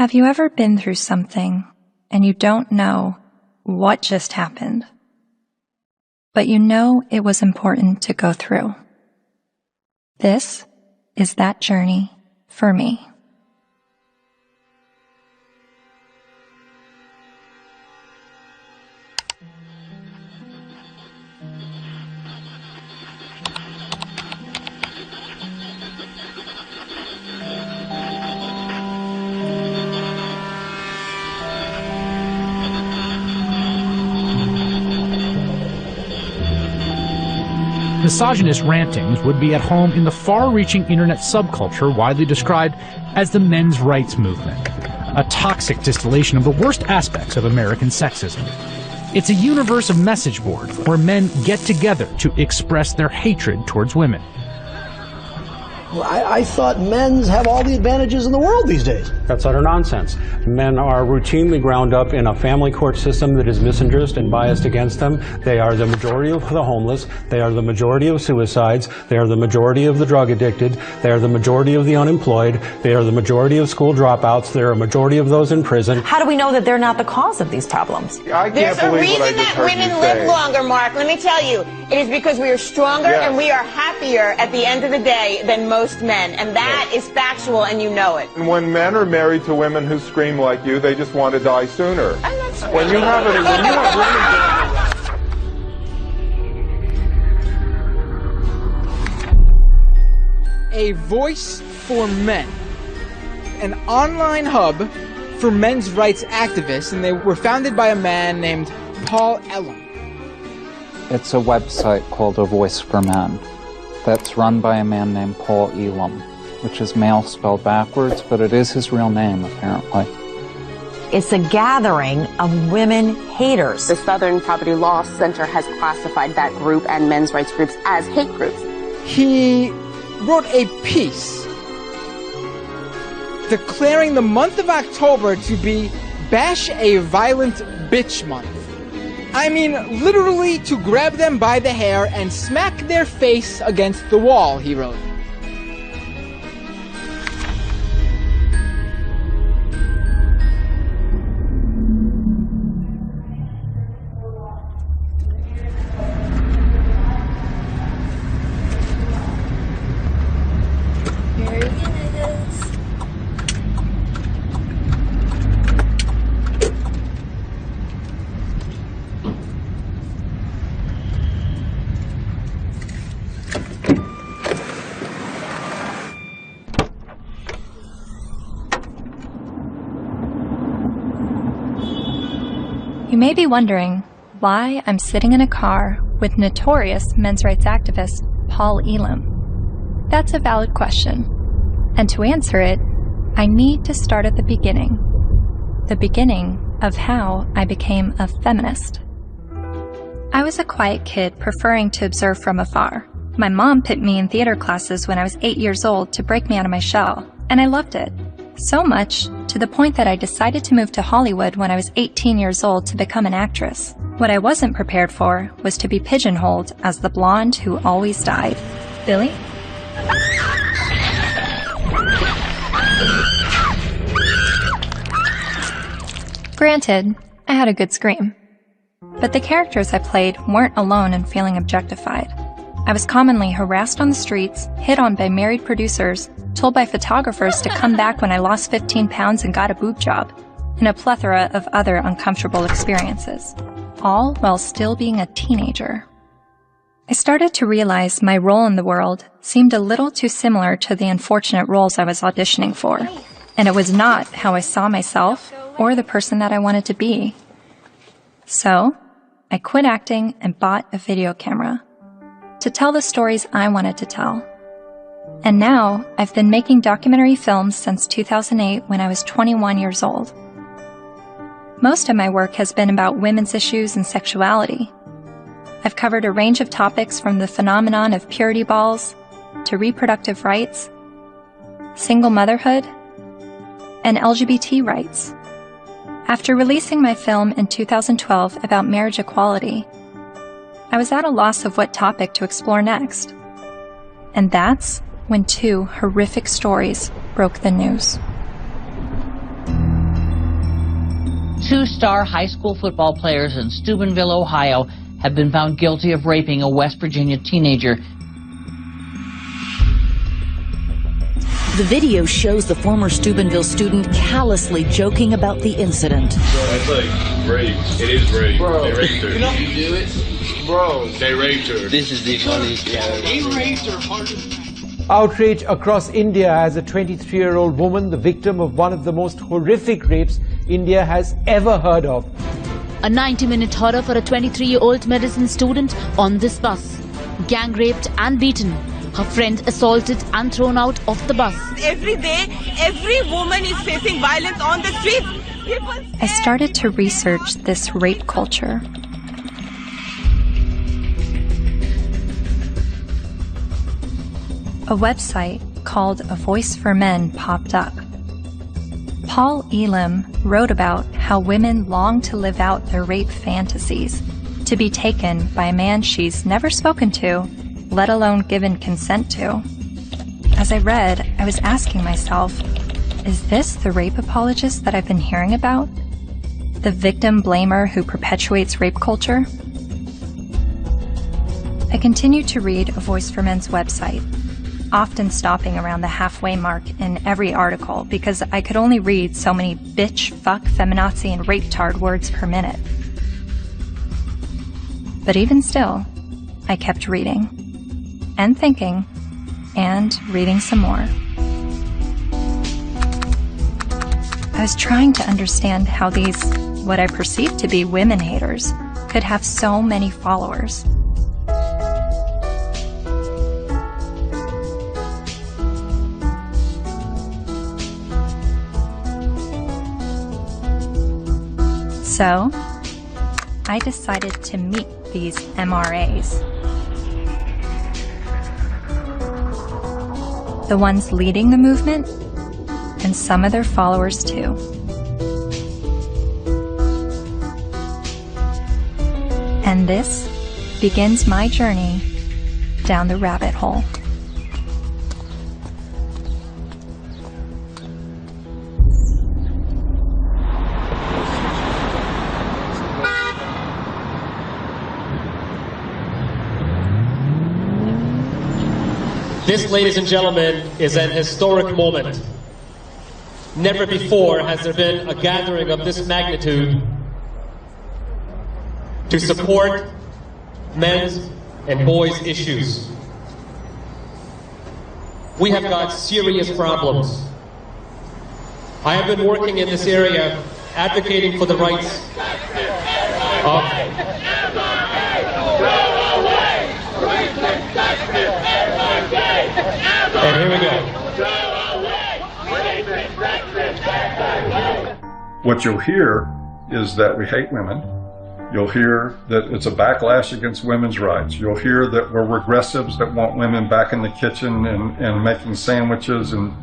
Have you ever been through something and you don't know what just happened, but you know it was important to go through? This is that journey for me. Misogynist rantings would be at home in the far-reaching internet subculture widely described as the men's rights movement, a toxic distillation of the worst aspects of American sexism. It's a universe of message boards where men get together to express their hatred towards women. Well, I thought men's have all the advantages in the world these days. That's utter nonsense. Men are routinely ground up in a family court system that is misandrist and biased against them. They are the majority of the homeless. They are the majority of suicides. They are the majority of the drug addicted. They are the majority of the unemployed. They are the majority of school dropouts. They are a majority of those in prison. How do we know that they're not the cause of these problems? There's a reason that women live longer, Mark. Let me tell you. It is because we are stronger and we are happier at the end of the day than most men. And that is factual, and you know it. And when men are married to women who scream like you, they just want to die sooner. I'm not sure. When you have women... A voice for men. An online hub for men's rights activists, and they were founded by a man named Paul Elam. It's a website called A Voice for Men that's run by a man named Paul Elam, which is male spelled backwards, but it is his real name, apparently. It's a gathering of women haters. The Southern Poverty Law Center has classified that group and men's rights groups as hate groups. He wrote a piece declaring the month of October to be Bash a Violent Bitch Month. I mean, literally to grab them by the hair and smack their face against the wall, he wrote. Here it is. You may be wondering why I'm sitting in a car with notorious men's rights activist Paul Elam. That's a valid question, and to answer it, I need to start at the beginning of how I became a feminist. I was a quiet kid preferring to observe from afar. My mom put me in theater classes when I was 8 years old to break me out of my shell, and I loved it. So much, to the point that I decided to move to Hollywood when I was 18 years old to become an actress. What I wasn't prepared for was to be pigeonholed as the blonde who always died. Billy? Granted, I had a good scream. But the characters I played weren't alone in feeling objectified. I was commonly harassed on the streets, hit on by married producers, told by photographers to come back when I lost 15 pounds and got a boob job, and a plethora of other uncomfortable experiences, all while still being a teenager. I started to realize my role in the world seemed a little too similar to the unfortunate roles I was auditioning for, and it was not how I saw myself or the person that I wanted to be. So, I quit acting and bought a video camera to tell the stories I wanted to tell. And now, I've been making documentary films since 2008 when I was 21 years old. Most of my work has been about women's issues and sexuality. I've covered a range of topics from the phenomenon of purity balls to reproductive rights, single motherhood, and LGBT rights. After releasing my film in 2012 about marriage equality, I was at a loss of what topic to explore next. And that's when two horrific stories broke the news. 2-star high school football players in Steubenville, Ohio, have been found guilty of raping a West Virginia teenager. The video shows the former Steubenville student callously joking about the incident. That's like rape. It is rape. Bro, they raped her. You know you do it? Bro. They raped her. This is the funniest thing. They raped her harder. Outrage across India as a 23-year-old woman, the victim of one of the most horrific rapes India has ever heard of. A 90-minute horror for a 23-year-old medicine student on this bus. Gang raped and beaten. Her friend assaulted and thrown out of the bus. Every day, every woman is facing violence on the street. I started to research this rape culture. A website called A Voice for Men popped up. Paul Elam wrote about how women long to live out their rape fantasies, to be taken by a man she's never spoken to, let alone given consent to. As I read, I was asking myself, is this the rape apologist that I've been hearing about? The victim blamer who perpetuates rape culture? I continued to read A Voice for Men's website, often stopping around the halfway mark in every article because I could only read so many bitch, fuck, feminazi, and rape-tard words per minute. But even still, I kept reading, and thinking, and reading some more. I was trying to understand how these, what I perceived to be women haters, could have so many followers. So, I decided to meet these MRAs. The ones leading the movement, and some of their followers too. And this begins my journey down the rabbit hole. This, ladies and gentlemen, is an historic moment. Never before has there been a gathering of this magnitude to support men's and boys' issues. We have got serious problems. I have been working in this area advocating for the rights of and here we go. What you'll hear is that we hate women. You'll hear that it's a backlash against women's rights. You'll hear that we're regressives that want women back in the kitchen and making sandwiches and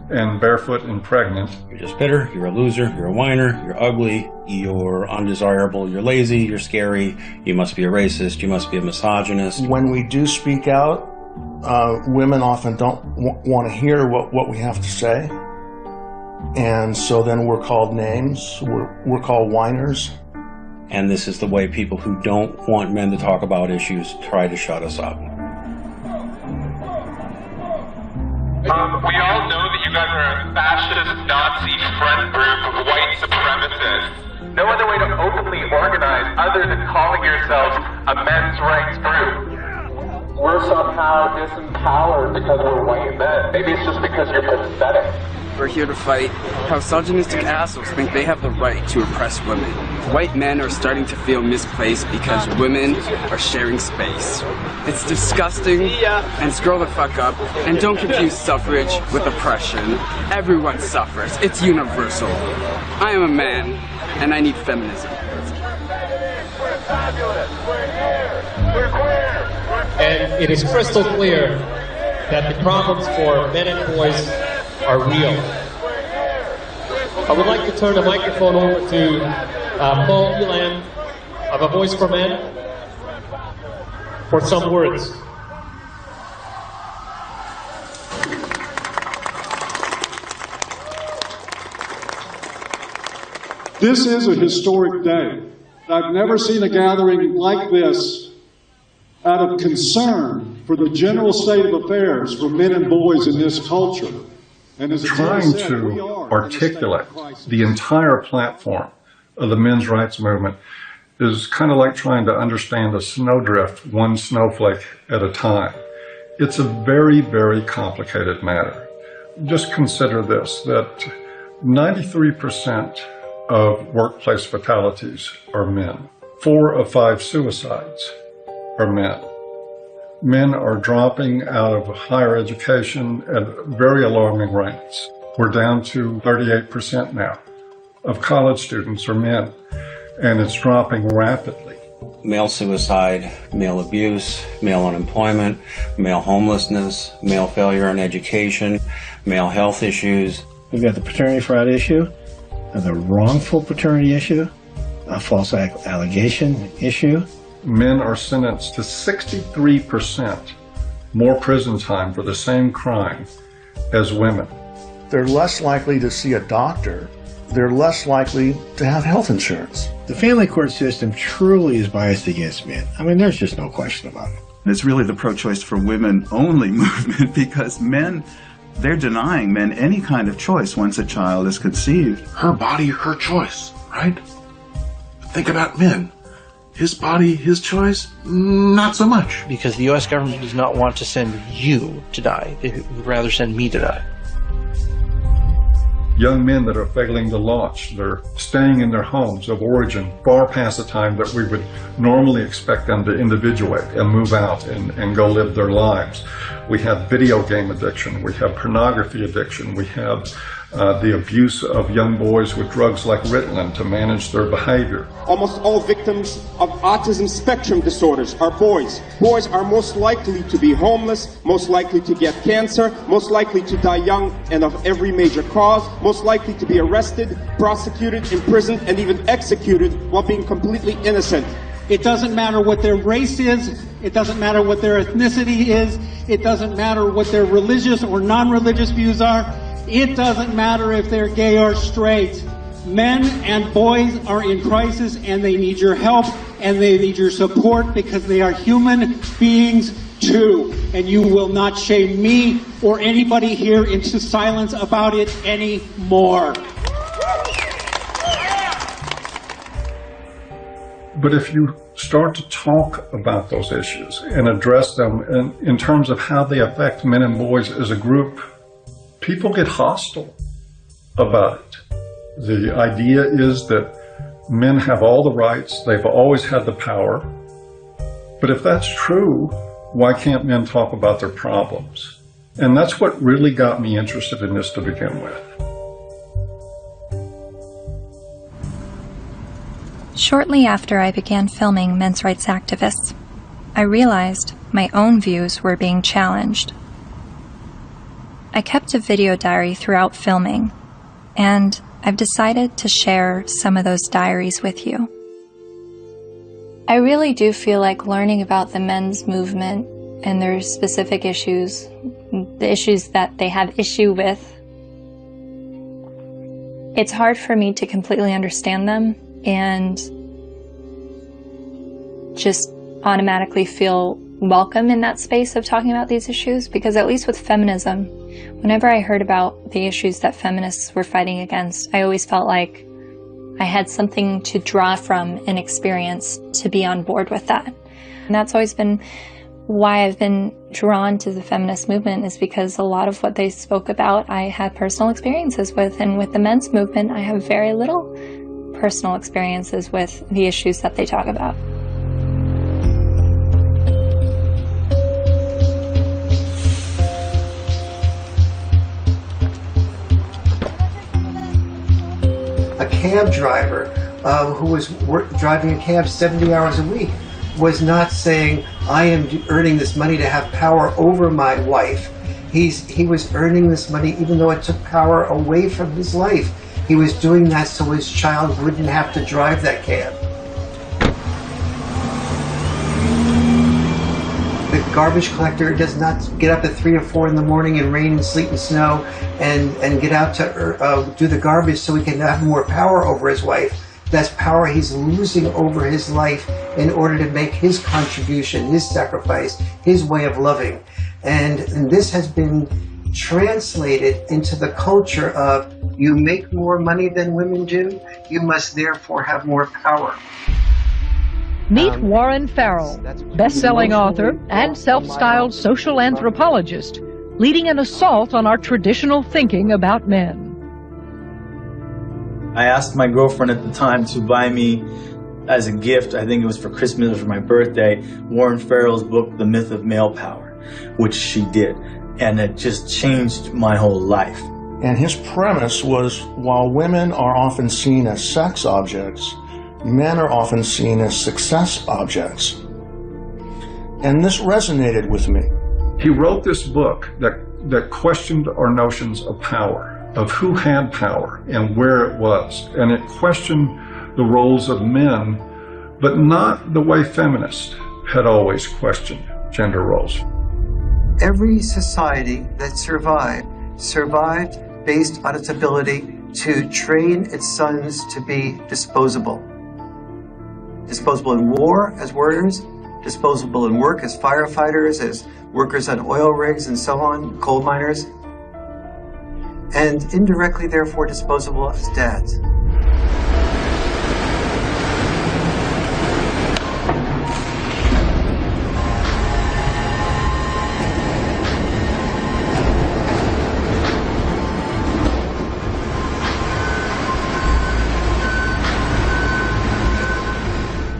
barefoot and pregnant. You're just bitter, you're a loser, you're a whiner, you're ugly, you're undesirable, you're lazy, you're scary, you must be a racist, you must be a misogynist. When we do speak out, women often don't want to hear what we have to say. And so then we're called names, we're called whiners. And this is the way people who don't want men to talk about issues try to shut us up. We all know that you guys are a fascist, Nazi, friend group of white supremacists. No other way to openly organize other than calling yourselves a men's rights group. We're somehow disempowered because we're white men. Maybe it's just because you're pathetic. We're here to fight how misogynistic assholes think they have the right to oppress women. White men are starting to feel misplaced because women are sharing space. It's disgusting, and scroll the fuck up, and don't confuse suffrage with oppression. Everyone suffers. It's universal. I am a man, and I need feminism. We're fabulous. We're here. We're queer. And it is crystal clear that the problems for men and boys are real. I would like to turn the microphone over to Paul Elam of A Voice for Men for some words. This is a historic day. I've never seen a gathering like this out of concern for the general state of affairs for men and boys in this culture. And as trying to articulate the entire platform of the men's rights movement is kind of like trying to understand a snowdrift one snowflake at a time. It's a very, very complicated matter. Just consider this, that 93% of workplace fatalities are men. 4 of 5 suicides are men. Men are dropping out of higher education at very alarming rates. We're down to 38% now of college students are men, and it's dropping rapidly. Male suicide, male abuse, male unemployment, male homelessness, male failure in education, male health issues. We've got the paternity fraud issue, the wrongful paternity issue, a false allegation issue. Men are sentenced to 63% more prison time for the same crime as women. They're less likely to see a doctor. They're less likely to have health insurance. The family court system truly is biased against men. I mean, there's just no question about it. It's really the pro-choice for women only movement, because men, they're denying men any kind of choice once a child is conceived. Her body, her choice, right? Think about men. His body, his choice, not so much. Because the U.S. government does not want to send you to die. They would rather send me to die. Young men that are failing to launch, they're staying in their homes of origin far past the time that we would normally expect them to individuate and move out and go live their lives. We have video game addiction, we have pornography addiction, we have the abuse of young boys with drugs like Ritalin to manage their behavior. Almost all victims of autism spectrum disorders are boys. Boys are most likely to be homeless, most likely to get cancer, most likely to die young and of every major cause, most likely to be arrested, prosecuted, imprisoned, and even executed while being completely innocent. It doesn't matter what their race is, it doesn't matter what their ethnicity is, it doesn't matter what their religious or non-religious views are, it doesn't matter if they're gay or straight. Men and boys are in crisis and they need your help and they need your support because they are human beings too. And you will not shame me or anybody here into silence about it anymore. But if you start to talk about those issues and address them in terms of how they affect men and boys as a group, people get hostile about it. The idea is that men have all the rights, they've always had the power. But if that's true, why can't men talk about their problems? And that's what really got me interested in this to begin with. Shortly after I began filming men's rights activists, I realized my own views were being challenged. I kept a video diary throughout filming, and I've decided to share some of those diaries with you. I really do feel like learning about the men's movement and their specific issues, the issues that they have issue with, it's hard for me to completely understand them and just automatically feel welcome in that space of talking about these issues, because at least with feminism, whenever I heard about the issues that feminists were fighting against, I always felt like I had something to draw from and experience to be on board with that. And that's always been why I've been drawn to the feminist movement, is because a lot of what they spoke about I had personal experiences with, and with the men's movement I have very little personal experiences with the issues that they talk about. A cab driver who was driving a cab 70 hours a week was not saying, I am earning this money to have power over my wife. He was earning this money even though it took power away from his life. He was doing that so his child wouldn't have to drive that cab. The garbage collector does not get up at 3 or 4 in the morning in rain and sleet and snow and get out to do the garbage so he can have more power over his wife. That's power he's losing over his life in order to make his contribution, his sacrifice, his way of loving. And this has been translated into the culture of, you make more money than women do, you must therefore have more power. Meet Warren Farrell, best-selling author and self-styled social anthropologist, leading an assault on our traditional thinking about men. I asked my girlfriend at the time to buy me as a gift, I think it was for Christmas or for my birthday, Warren Farrell's book, The Myth of Male Power, which she did. And it just changed my whole life. And his premise was, while women are often seen as sex objects, men are often seen as success objects. And this resonated with me. He wrote this book that questioned our notions of power, of who had power and where it was. And it questioned the roles of men, but not the way feminists had always questioned gender roles. Every society that survived based on its ability to train its sons to be disposable. Disposable in war as warriors, disposable in work as firefighters, as workers on oil rigs and so on, coal miners, and indirectly, therefore, disposable as dads.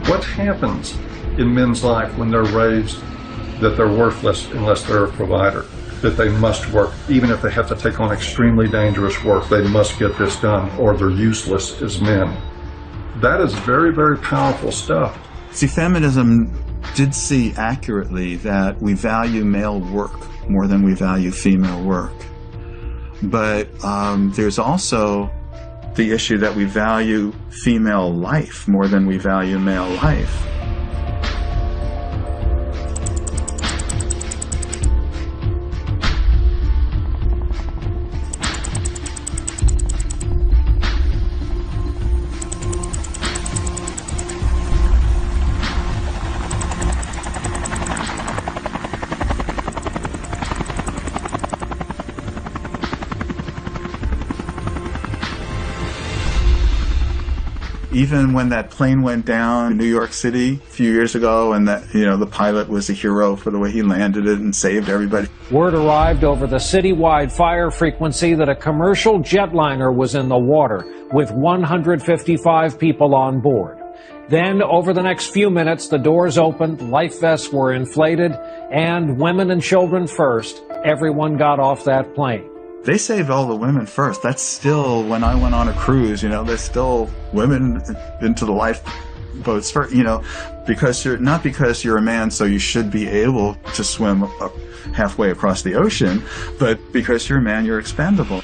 What happens in men's life when they're raised that they're worthless unless they're a provider, that they must work, even if they have to take on extremely dangerous work, they must get this done, or they're useless as men? That is very, very powerful stuff. See, feminism did see accurately that we value male work more than we value female work. But there's also the issue that we value female life more than we value male life. Even when that plane went down in New York City a few years ago, and that, the pilot was a hero for the way he landed it and saved everybody. Word arrived over the citywide fire frequency that a commercial jetliner was in the water with 155 people on board. Then, over the next few minutes, the doors opened, life vests were inflated, and women and children first, everyone got off that plane. They saved all the women first. That's still, when I went on a cruise, there's still women into the lifeboats first, because not because you're a man, so you should be able to swim halfway across the ocean, but because you're a man, you're expendable.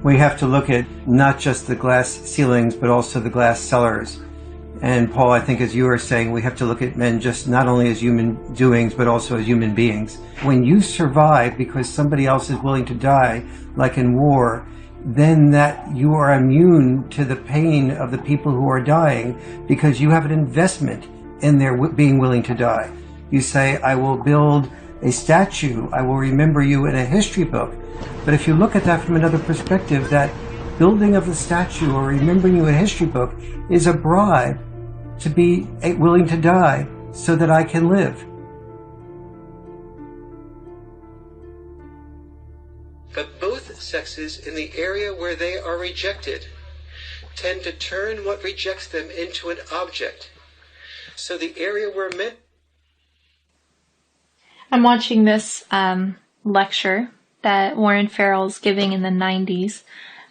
We have to look at not just the glass ceilings, but also the glass cellars. And Paul, I think as you were saying, we have to look at men just not only as human doings, but also as human beings. When you survive because somebody else is willing to die, like in war, then that you are immune to the pain of the people who are dying because you have an investment in their being willing to die. You say, I will build a statue, I will remember you in a history book. But if you look at that from another perspective, that building of the statue or remembering you in a history book is a bribe to be willing to die so that I can live. But both sexes, in the area where they are rejected, tend to turn what rejects them into an object. So the area where men... I'm watching this lecture that Warren Farrell's giving in the 90s.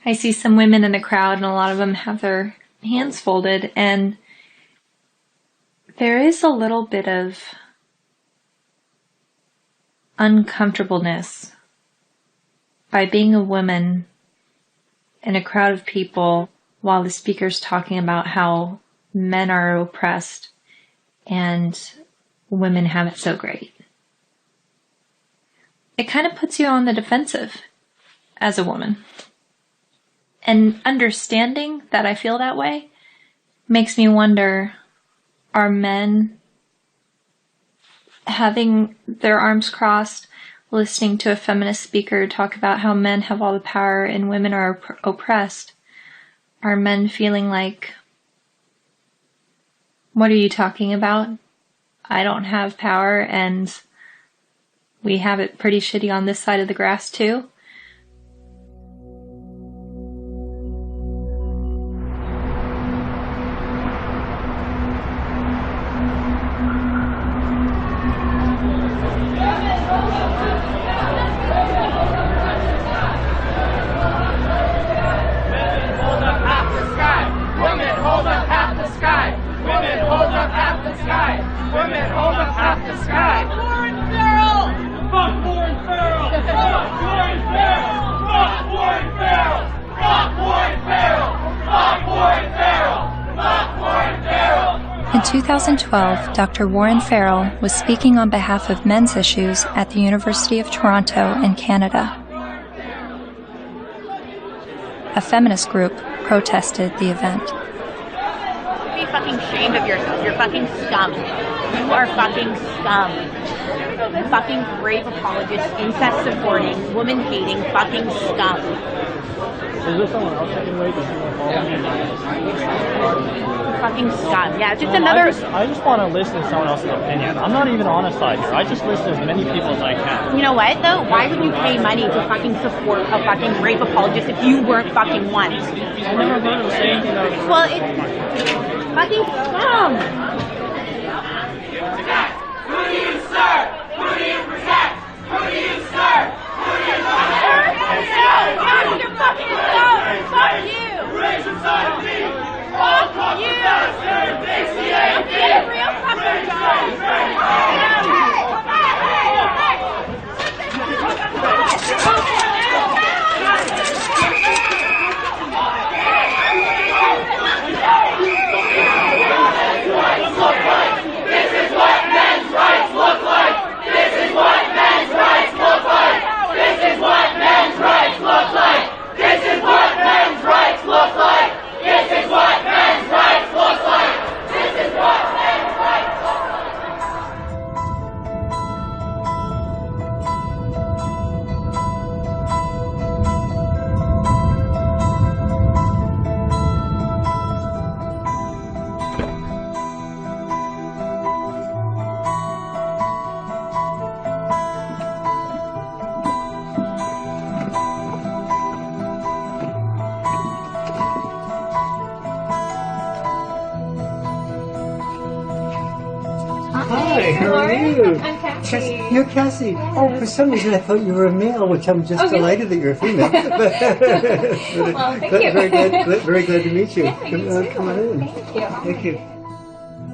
I see some women in the crowd, and a lot of them have their hands folded, and there is a little bit of uncomfortableness by being a woman in a crowd of people while the speaker's talking about how men are oppressed and women have it so great. It kind of puts you on the defensive as a woman. And understanding that I feel that way makes me wonder, are men having their arms crossed, listening to a feminist speaker talk about how men have all the power and women are oppressed? Are men feeling like, what are you talking about? I don't have power and we have it pretty shitty on this side of the grass too? In 2012, Dr. Warren Farrell was speaking on behalf of men's issues at the University of Toronto in Canada. A feminist group protested the event. Be fucking ashamed of yourself. You're fucking scum. You are fucking scum. Fucking rape apologist, incest supporting, woman hating, fucking scum. Is there someone else I can wait? Fucking scum. Yeah, just another. I just want to listen to someone else's opinion. I'm not even on a side here. I just listen to as many people as I can. You know what though? Why would you pay money to fucking support a fucking rape apologist if you weren't fucking one? I never heard him say anything that was. Well, it's fucking scum. Who do you serve? Who do you protect? Who do you serve? Who do you protect? You're fucking scum. Fuck you. Raise inside of me. Fuck you. Get a real fucking This is what men's rights look like. This is what men's rights look like. This is what men's rights look like. This is what men's rights look like. This is what men's rights look like. This is what men's rights look like. Hi, how are you? I'm Cassie. You're Cassie. Oh, for some reason I thought you were a male, which I'm just delighted that you're a female. Well, thank you. Very glad to meet you. Yeah, come on in. Thank you. Thank you.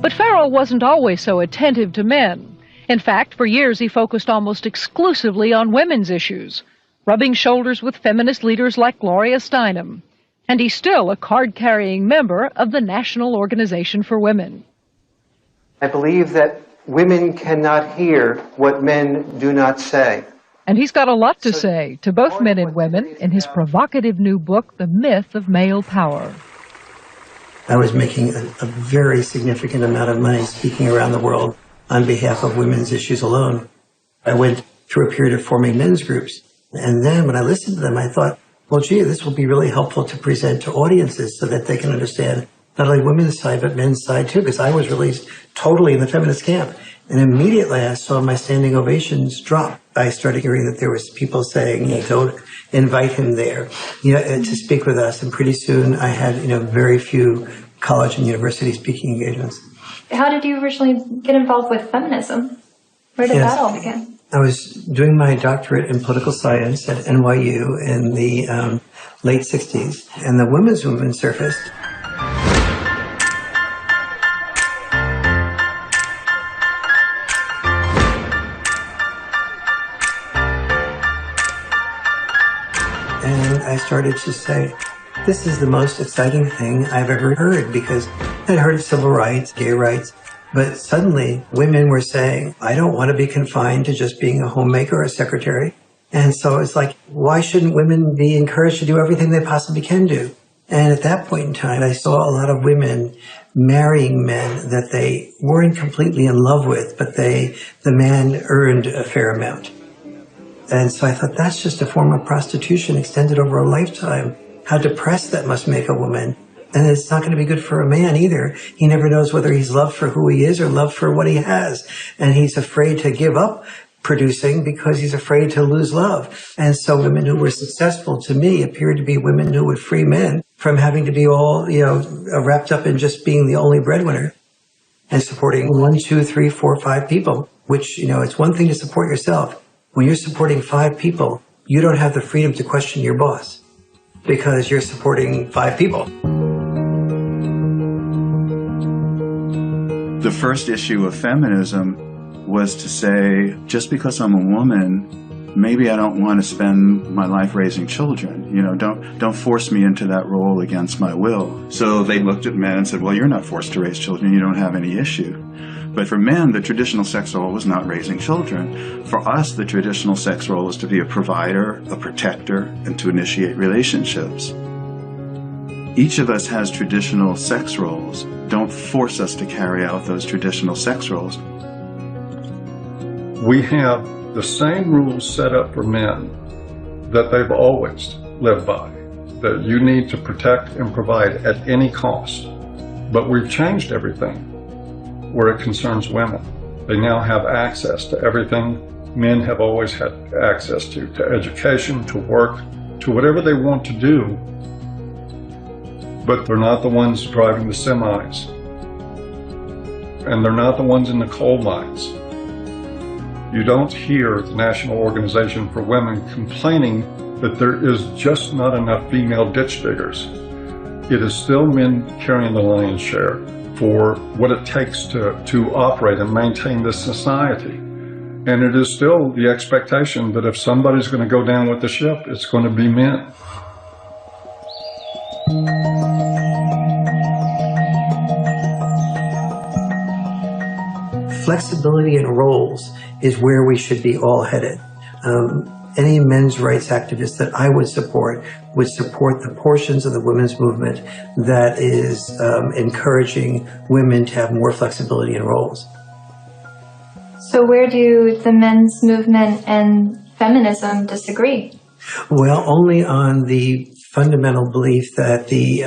But Farrell wasn't always so attentive to men. In fact, for years he focused almost exclusively on women's issues, rubbing shoulders with feminist leaders like Gloria Steinem. And he's still a card-carrying member of the National Organization for Women. I believe that women cannot hear what men do not say. And he's got a lot to say to both men and women in his provocative new book, The Myth of Male Power. I was making a very significant amount of money speaking around the world on behalf of women's issues alone. I went through a period of forming men's groups. And then when I listened to them, I thought, well, gee, this will be really helpful to present to audiences so that they can understand not only women's side, but men's side too, because I was released totally in the feminist camp. And immediately I saw my standing ovations drop. I started hearing that there was people saying, don't invite him there, to speak with us. And pretty soon I had, very few college and university speaking engagements. How did you originally get involved with feminism? Where did that all begin? I was doing my doctorate in political science at NYU in the late 60s, and the women's movement surfaced. And I started to say, this is the most exciting thing I've ever heard, because I'd heard of civil rights, gay rights, But suddenly, women were saying, I don't want to be confined to just being a homemaker or a secretary. And so it's like, why shouldn't women be encouraged to do everything they possibly can do? And at that point in time, I saw a lot of women marrying men that they weren't completely in love with, but the man earned a fair amount. And so I thought, that's just a form of prostitution extended over a lifetime. How depressed that must make a woman. And it's not going to be good for a man either. He never knows whether he's loved for who he is or loved for what he has. And he's afraid to give up producing because he's afraid to lose love. And so women who were successful to me appeared to be women who would free men from having to be all, wrapped up in just being the only breadwinner and supporting 1, 2, 3, 4, 5 people, which, it's one thing to support yourself. When you're supporting 5 people, you don't have the freedom to question your boss because you're supporting 5 people. The first issue of feminism was to say, just because I'm a woman, maybe I don't want to spend my life raising children. Don't force me into that role against my will. So they looked at men and said, well, you're not forced to raise children. You don't have any issue. But for men, the traditional sex role was not raising children. For us, the traditional sex role was to be a provider, a protector, and to initiate relationships. Each of us has traditional sex roles. Don't force us to carry out those traditional sex roles. We have the same rules set up for men that they've always lived by, that you need to protect and provide at any cost. But we've changed everything where it concerns women. They now have access to everything men have always had access to education, to work, to whatever they want to do. But they're not the ones driving the semis. And they're not the ones in the coal mines. You don't hear the National Organization for Women complaining that there is just not enough female ditch diggers. It is still men carrying the lion's share for what it takes to operate and maintain this society. And it is still the expectation that if somebody's going to go down with the ship, it's going to be men. Flexibility in roles is where we should be all headed. Any men's rights activist that I would support the portions of the women's movement that is encouraging women to have more flexibility in roles. So where do the men's movement and feminism disagree? Well, only on the fundamental belief that the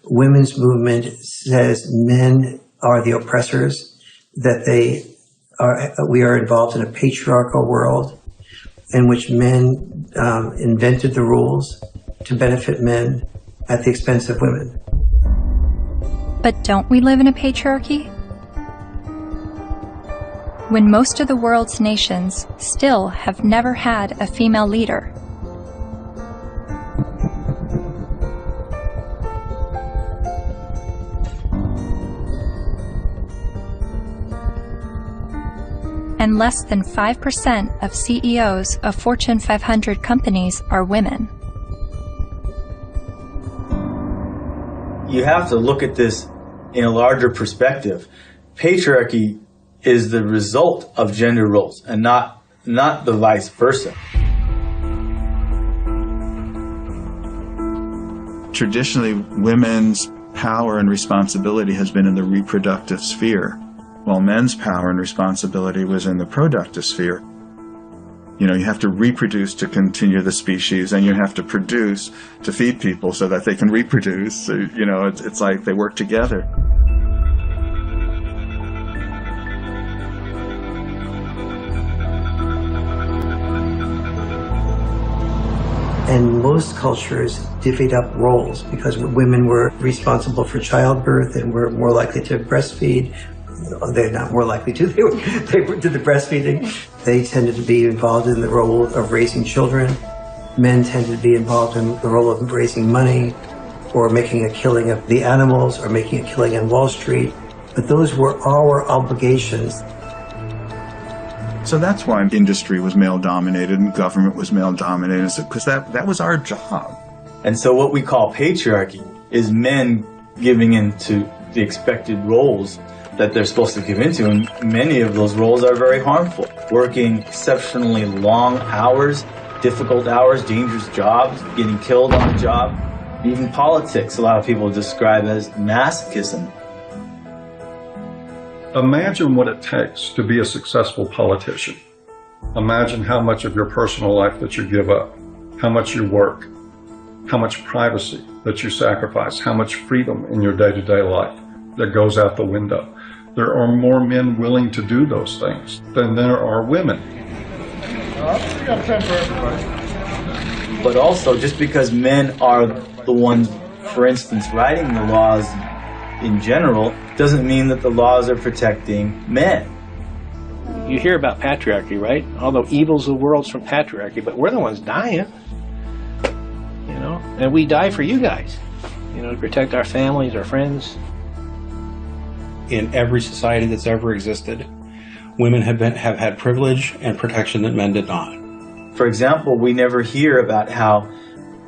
women's movement says men are the oppressors, that we are involved in a patriarchal world in which men invented the rules to benefit men at the expense of women. But don't we live in a patriarchy? When most of the world's nations still have never had a female leader. And less than 5% of CEOs of Fortune 500 companies are women. You have to look at this in a larger perspective. Patriarchy is the result of gender roles and not the vice versa. Traditionally, women's power and responsibility has been in the reproductive sphere, while men's power and responsibility was in the productive sphere. You have to reproduce to continue the species, and you have to produce to feed people so that they can reproduce. So, it's like they work together. And most cultures divvied up roles because women were responsible for childbirth and were more likely to breastfeed. They're not more likely to. They did the breastfeeding. They tended to be involved in the role of raising children. Men tended to be involved in the role of raising money or making a killing of the animals or making a killing on Wall Street. But those were our obligations. So that's why industry was male-dominated and government was male-dominated, because that was our job. And so what we call patriarchy is men giving into the expected roles that they're supposed to give into, and many of those roles are very harmful. Working exceptionally long hours, difficult hours, dangerous jobs, getting killed on the job. Even politics, a lot of people describe as masochism. Imagine what it takes to be a successful politician. Imagine how much of your personal life that you give up, how much you work, how much privacy that you sacrifice, how much freedom in your day-to-day life that goes out the window. There are more men willing to do those things than there are women. We got time for everybody. But also, just because men are the ones, for instance, writing the laws in general, doesn't mean that the laws are protecting men. You hear about patriarchy, right? All the evils of the world's from patriarchy, but we're the ones dying. You know, and we die for you guys. You know, to protect our families, our friends. In every society that's ever existed, women have had privilege and protection that men did not. For example, we never hear about how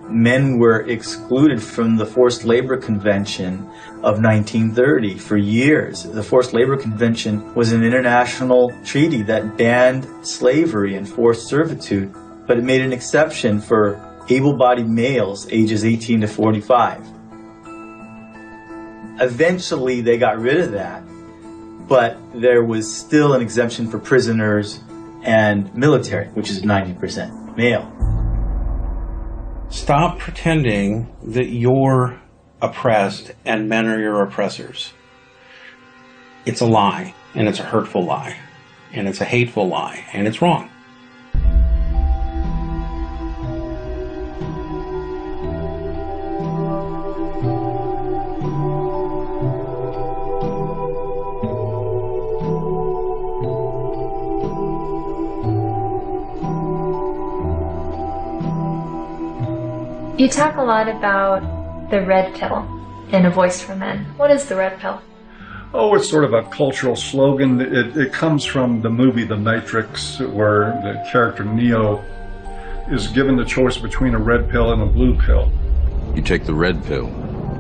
men were excluded from the Forced Labor Convention of 1930 for years. The Forced Labor Convention was an international treaty that banned slavery and forced servitude, but it made an exception for able-bodied males ages 18 to 45. Eventually, they got rid of that, but there was still an exemption for prisoners and military, which is 90% male. Stop pretending that you're oppressed and men are your oppressors. It's a lie, and it's a hurtful lie, and it's a hateful lie, and it's wrong. You talk a lot about the red pill in A Voice for Men. What is the red pill? Oh, it's sort of a cultural slogan. It comes from the movie The Matrix, where the character Neo is given the choice between a red pill and a blue pill. You take the red pill,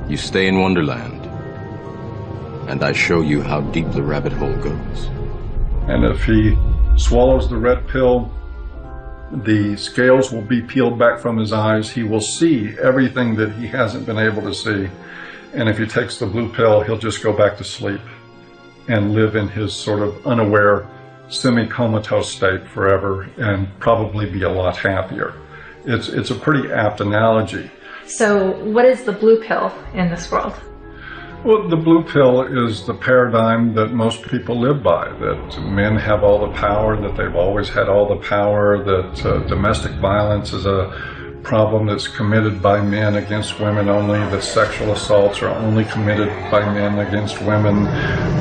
you stay in Wonderland, and I show you how deep the rabbit hole goes. And if he swallows the red pill, the scales will be peeled back from his eyes. He will see everything that he hasn't been able to see. And if he takes the blue pill, he'll just go back to sleep and live in his sort of unaware, semi-comatose state forever and probably be a lot happier. It's a pretty apt analogy. So what is the blue pill in this world? Well, the blue pill is the paradigm that most people live by, that men have all the power, that they've always had all the power, that domestic violence is a problem that's committed by men against women only, that sexual assaults are only committed by men against women,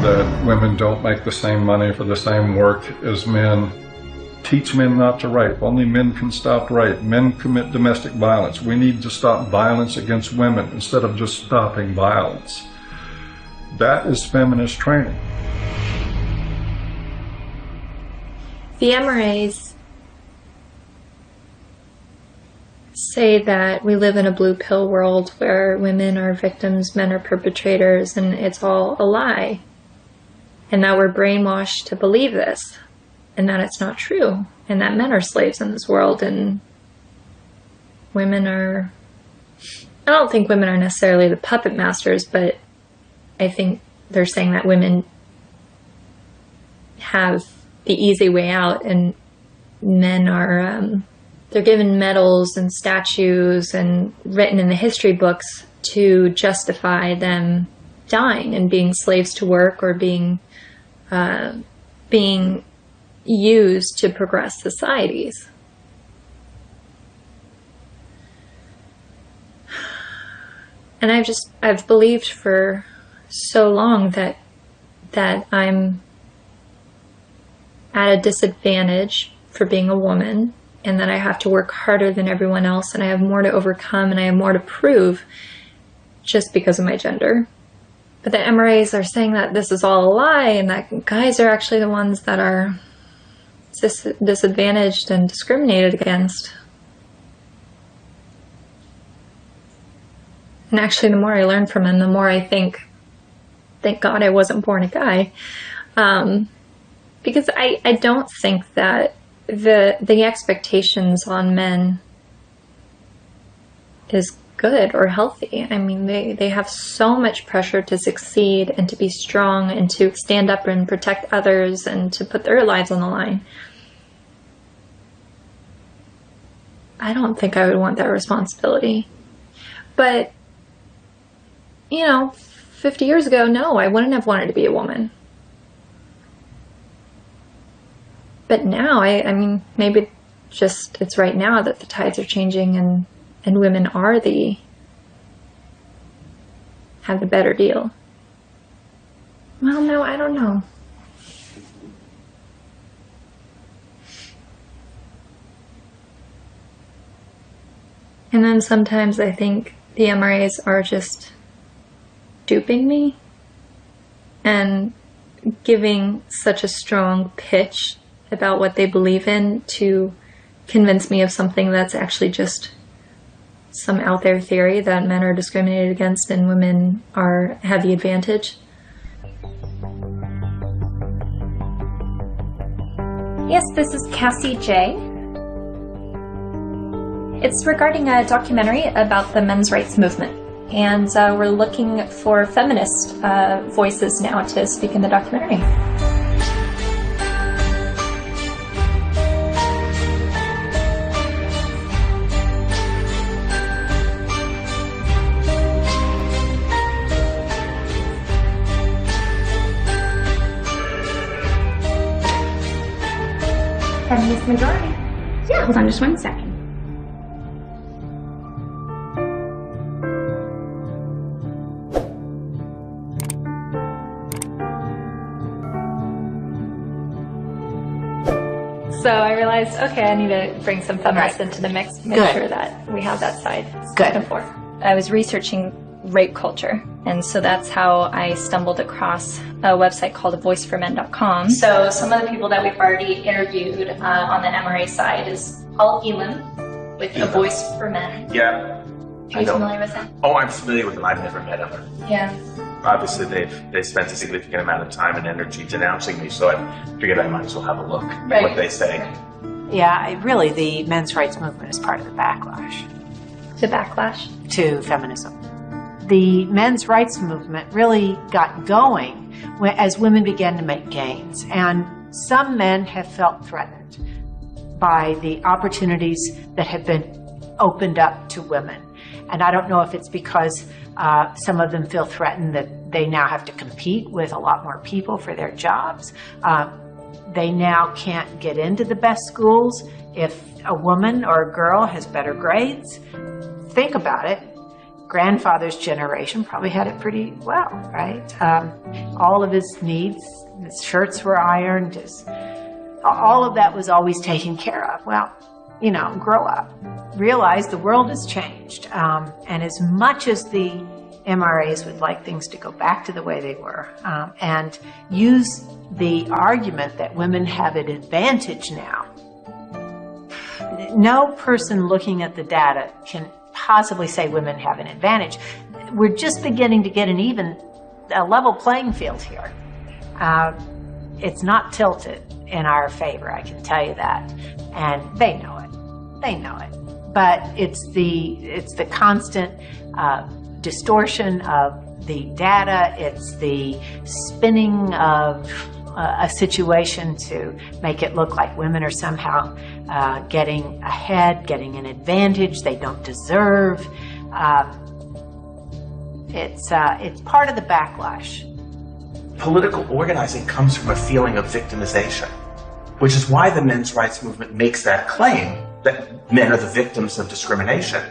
that women don't make the same money for the same work as men. Teach men not to rape. Only men can stop rape. Men commit domestic violence. We need to stop violence against women instead of just stopping violence. That is feminist training. The MRAs say that we live in a blue pill world where women are victims, men are perpetrators, and it's all a lie. And that we're brainwashed to believe this, and that it's not true, and that men are slaves in this world, and women are... I don't think women are necessarily the puppet masters, but I think they're saying that women have the easy way out, and men are, they're given medals and statues and written in the history books to justify them dying and being slaves to work or being used to progress societies. And I've believed for so long that I'm at a disadvantage for being a woman, and that I have to work harder than everyone else, and I have more to overcome, and I have more to prove just because of my gender. But the MRAs are saying that this is all a lie, and that guys are actually the ones that are disadvantaged and discriminated against. And actually, the more I learn from him, the more I think thank God I wasn't born a guy. Because I don't think that the expectations on men is good or healthy. I mean, they have so much pressure to succeed and to be strong and to stand up and protect others and to put their lives on the line. I don't think I would want that responsibility. But, 50 years ago, no, I wouldn't have wanted to be a woman. But now, I mean, maybe just it's right now that the tides are changing and women are have the better deal. Well, no, I don't know. And then sometimes I think the MRAs are just duping me and giving such a strong pitch about what they believe in to convince me of something that's actually just some out there theory that men are discriminated against and women have the advantage. Yes, this is Cassie J. It's regarding a documentary about the men's rights movement, and we're looking for feminist voices now to speak in the documentary. Feminist majority. Yeah, hold on just one second. So I realized, okay, I need to bring some feminists into the mix, make Good. sure that we have that side Good. spoken for. I was researching rape culture, and so that's how I stumbled across a website called voiceformen.com. So some of the people that we've already interviewed on the MRA side is Paul Elam with A Voice for Men. Yeah. Are you familiar with him? Oh, I'm familiar with them. I've never met them. Yeah. Obviously, they've spent a significant amount of time and energy denouncing me, so I figured I might as well have a look at what they say. Yeah, really, the men's rights movement is part of the backlash. The backlash? To feminism. The men's rights movement really got going as women began to make gains, and some men have felt threatened by the opportunities that have been opened up to women. And I don't know if it's because some of them feel threatened that they now have to compete with a lot more people for their jobs. They now can't get into the best schools if a woman or a girl has better grades. Think about it. Grandfather's generation probably had it pretty well, right? All of his needs, his shirts were ironed, all of that was always taken care of. Well, grow up. Realize the world has changed. And as much as the MRAs would like things to go back to the way they were, and use the argument that women have an advantage now, no person looking at the data can possibly say women have an advantage. We're just beginning to get a level playing field here. It's not tilted in our favor, I can tell you that. And they know it. They know it. But it's the constant distortion of the data. It's the spinning of a situation to make it look like women are somehow getting ahead, getting an advantage they don't deserve. It's part of the backlash. Political organizing comes from a feeling of victimization, which is why the men's rights movement makes that claim that men are the victims of discrimination.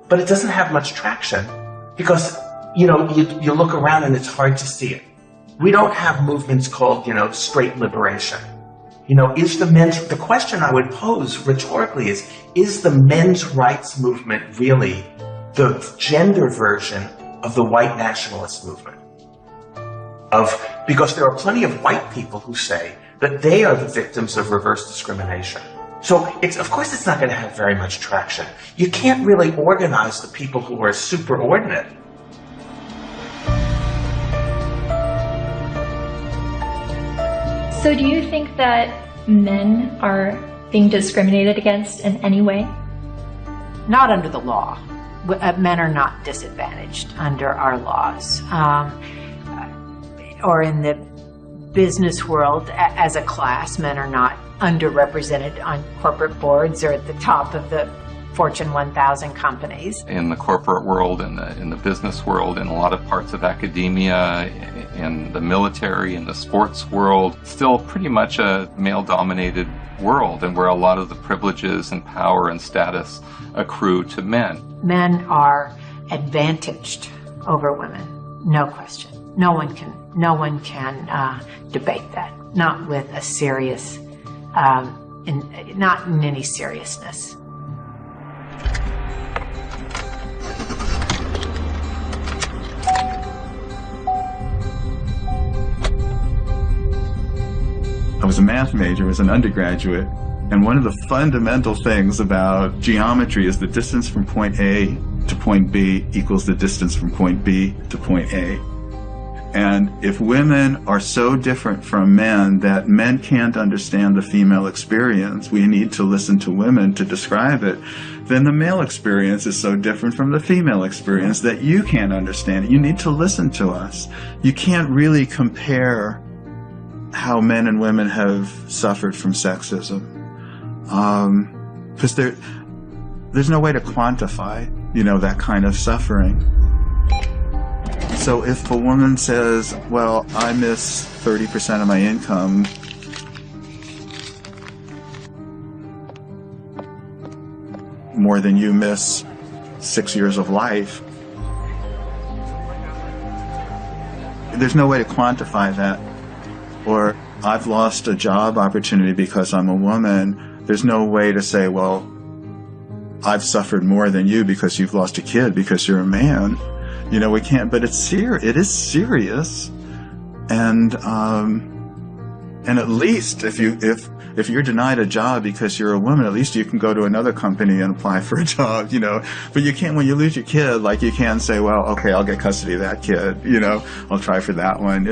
But it doesn't have much traction because, you look around and it's hard to see it. We don't have movements called, straight liberation. The question I would pose rhetorically is the men's rights movement really the gender version of the white nationalist movement? Because there are plenty of white people who say that they are the victims of reverse discrimination. So of course it's not going to have very much traction. You can't really organize the people who are superordinate. So do you think that men are being discriminated against in any way? Not under the law. Men are not disadvantaged under our laws. Or in the business world, as a class, men are not underrepresented on corporate boards or at the top of the Fortune 1000 companies. In the corporate world, in the business world, in a lot of parts of academia, in the military, in the sports world, still pretty much a male-dominated world, and where a lot of the privileges and power and status accrue to men. Men are advantaged over women, no question. No one can debate that, not with a serious, not in any seriousness. I was a math major as an undergraduate, and one of the fundamental things about geometry is the distance from point A to point B equals the distance from point B to point A. And if women are so different from men that men can't understand the female experience, we need to listen to women to describe it, then the male experience is so different from the female experience that you can't understand it. You need to listen to us. You can't really compare how men and women have suffered from sexism, because there's no way to quantify, that kind of suffering. So if a woman says, well, I miss 30% of my income, more than you miss 6 years of life, there's no way to quantify that. Or I've lost a job opportunity because I'm a woman. There's no way to say, well, I've suffered more than you because you've lost a kid because you're a man. We can't, but it is serious. And at least if you're denied a job because you're a woman, at least you can go to another company and apply for a job, but you can't, when you lose your kid, like you can't say, well, okay, I'll get custody of that kid, I'll try for that one.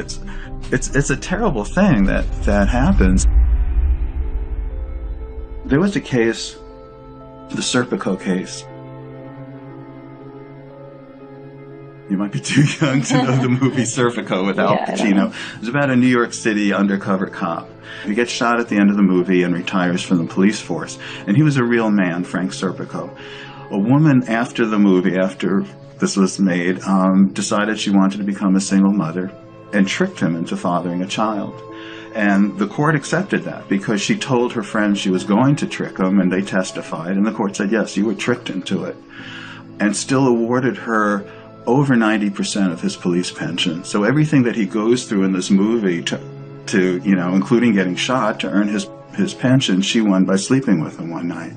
It's a terrible thing that happens. There was a case, the Serpico case. You might be too young to know the movie Serpico with Al Pacino. It was about a New York City undercover cop. He gets shot at the end of the movie and retires from the police force. And he was a real man, Frank Serpico. A woman after the movie, after this was made, decided she wanted to become a single mother and tricked him into fathering a child. And the court accepted that because she told her friends she was going to trick him, and they testified, and the court said, yes, you were tricked into it, and still awarded her over 90% of his police pension. So everything that he goes through in this movie to including getting shot to earn his pension, she won by sleeping with him one night.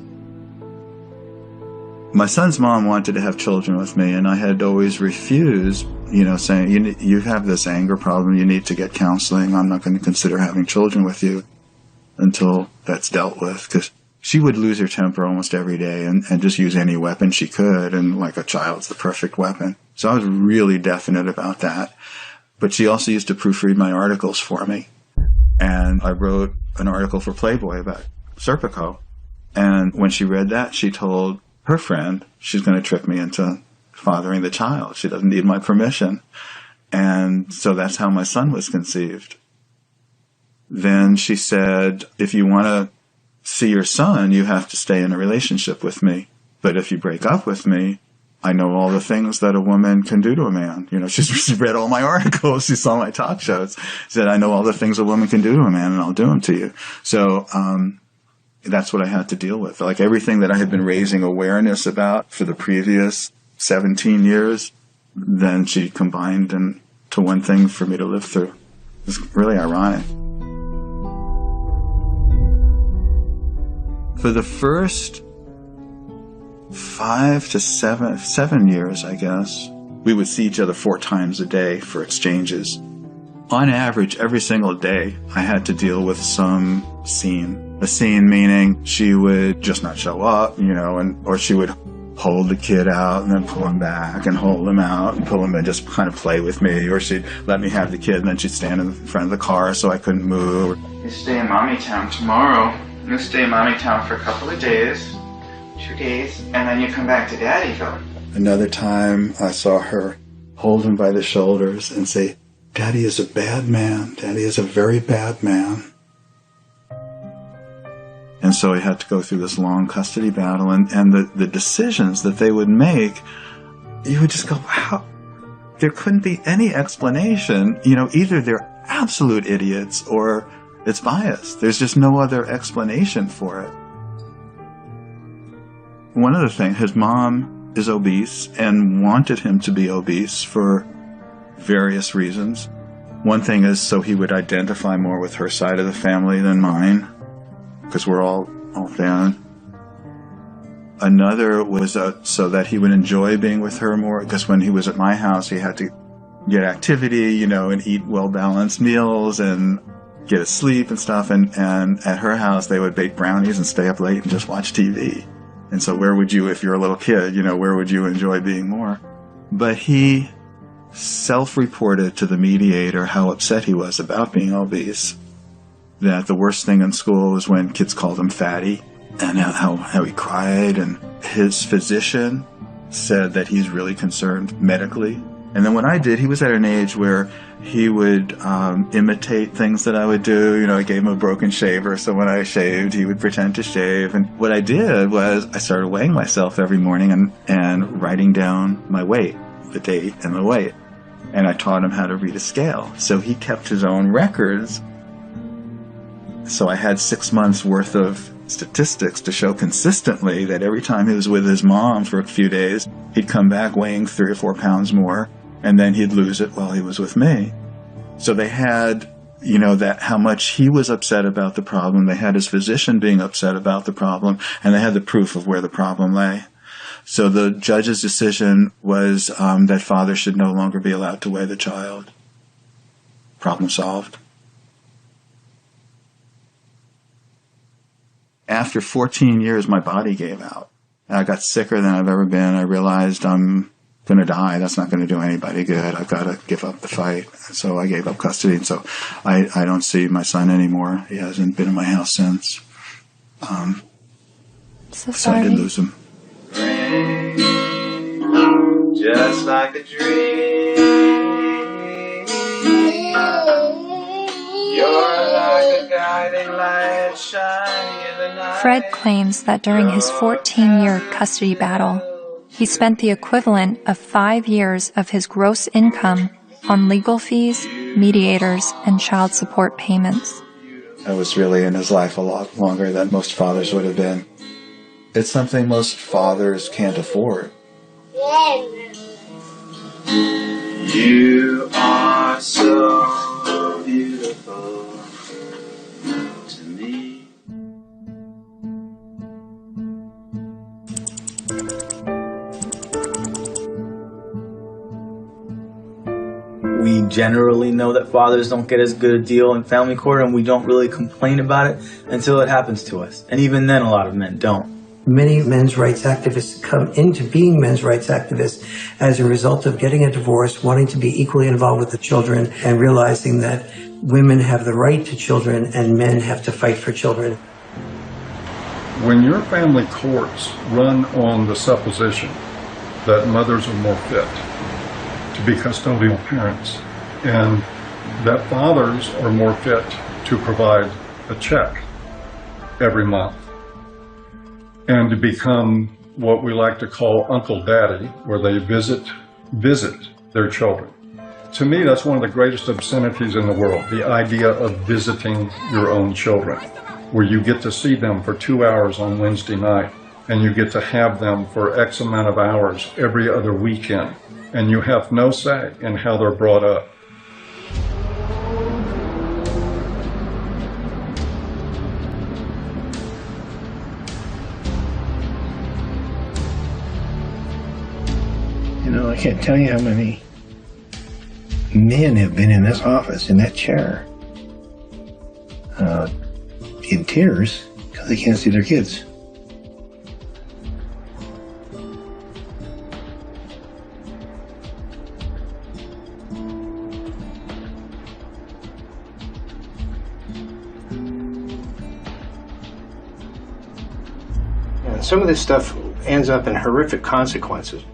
My son's mom wanted to have children with me, and I had always refused, saying, you have this anger problem, you need to get counseling, I'm not going to consider having children with you until that's dealt with, because she would lose her temper almost every day and just use any weapon she could, and like a child's the perfect weapon. So I was really definite about that. But she also used to proofread my articles for me. And I wrote an article for Playboy about Serpico. And when she read that, she told her friend she's going to trick me into fathering the child. She doesn't need my permission. And so that's how my son was conceived. Then she said, if you want to see your son, you have to stay in a relationship with me. But if you break up with me, I know all the things that a woman can do to a man. She's read all my articles. She saw my talk shows. She said, I know all the things a woman can do to a man, and I'll do them to you. So that's what I had to deal with. Like everything that I had been raising awareness about for the previous 17 years, then she combined into one thing for me to live through. It's really ironic. For the first 5 to 7 years, I guess, we would see each other 4 times a day for exchanges. On average, every single day, I had to deal with some scene. A scene meaning she would just not show up, or she would hold the kid out and then pull him back and hold him out and pull him and just kind of play with me. Or she'd let me have the kid and then she'd stand in front of the car so I couldn't move. You stay in Mommy Town tomorrow. You stay in Mommy Town for a couple of days, 2 days, and then you come back to Daddyville. Another time I saw her hold him by the shoulders and say, "Daddy is a bad man. Daddy is a very bad man." And so he had to go through this long custody battle, and the decisions that they would make, you would just go, wow, there couldn't be any explanation. You know, either they're absolute idiots or it's biased. There's just no other explanation for it. One other thing, his mom is obese and wanted him to be obese for various reasons. One thing is so he would identify more with her side of the family than mine, because we're all thin. Another was so that he would enjoy being with her more, because when he was at my house, he had to get activity, you know, and eat well-balanced meals and get his sleep and stuff. And at her house, they would bake brownies and stay up late and just watch TV. And so where would you, if you're a little kid, you know, where would you enjoy being more? But he self-reported to the mediator how upset he was about being obese. That the worst thing in school was when kids called him fatty, and how he cried. And his physician said that he's really concerned medically. And then what I did, he was at an age where he would imitate things that I would do. You know, I gave him a broken shaver, so when I shaved, he would pretend to shave. And what I did was I started weighing myself every morning and writing down my weight, the date and the weight. And I taught him how to read a scale. So he kept his own records. So I had 6 months worth of statistics to show consistently that every time he was with his mom for a few days, he'd come back weighing 3 or 4 pounds more, and then he'd lose it while he was with me. So they had, you know, that how much he was upset about the problem. They had his physician being upset about the problem, and they had the proof of where the problem lay. So the judge's decision was that father should no longer be allowed to weigh the child. Problem solved. After 14 years, my body gave out. I got sicker than I've ever been. I realized I'm going to die. That's not going to do anybody good. I've got to give up the fight. So I gave up custody. And so I don't see my son anymore. He hasn't been in my house since. So I did lose him. Just like a dream. You're like a guiding light shining in the night. Fred claims that during his 14-year custody battle, he spent the equivalent of 5 years of his gross income on legal fees, mediators, and child support payments. I was really in his life a lot longer than most fathers would have been. It's something most fathers can't afford. You are so beautiful to me. We generally know that fathers don't get as good a deal in family court, and we don't really complain about it until it happens to us. And even then, a lot of men don't. Many men's rights activists come into being men's rights activists as a result of getting a divorce, wanting to be equally involved with the children, and realizing that women have the right to children and men have to fight for children. When your family courts run on the supposition that mothers are more fit to be custodial parents and that fathers are more fit to provide a check every month and to become what we like to call Uncle Daddy, where they visit their children. To me, that's one of the greatest obscenities in the world, the idea of visiting your own children, where you get to see them for 2 hours on Wednesday night, and you get to have them for X amount of hours every other weekend, and you have no say in how they're brought up. You know, I can't tell you how many men have been in this office, in that chair, in tears because they can't see their kids. Some of this stuff ends up in horrific consequences.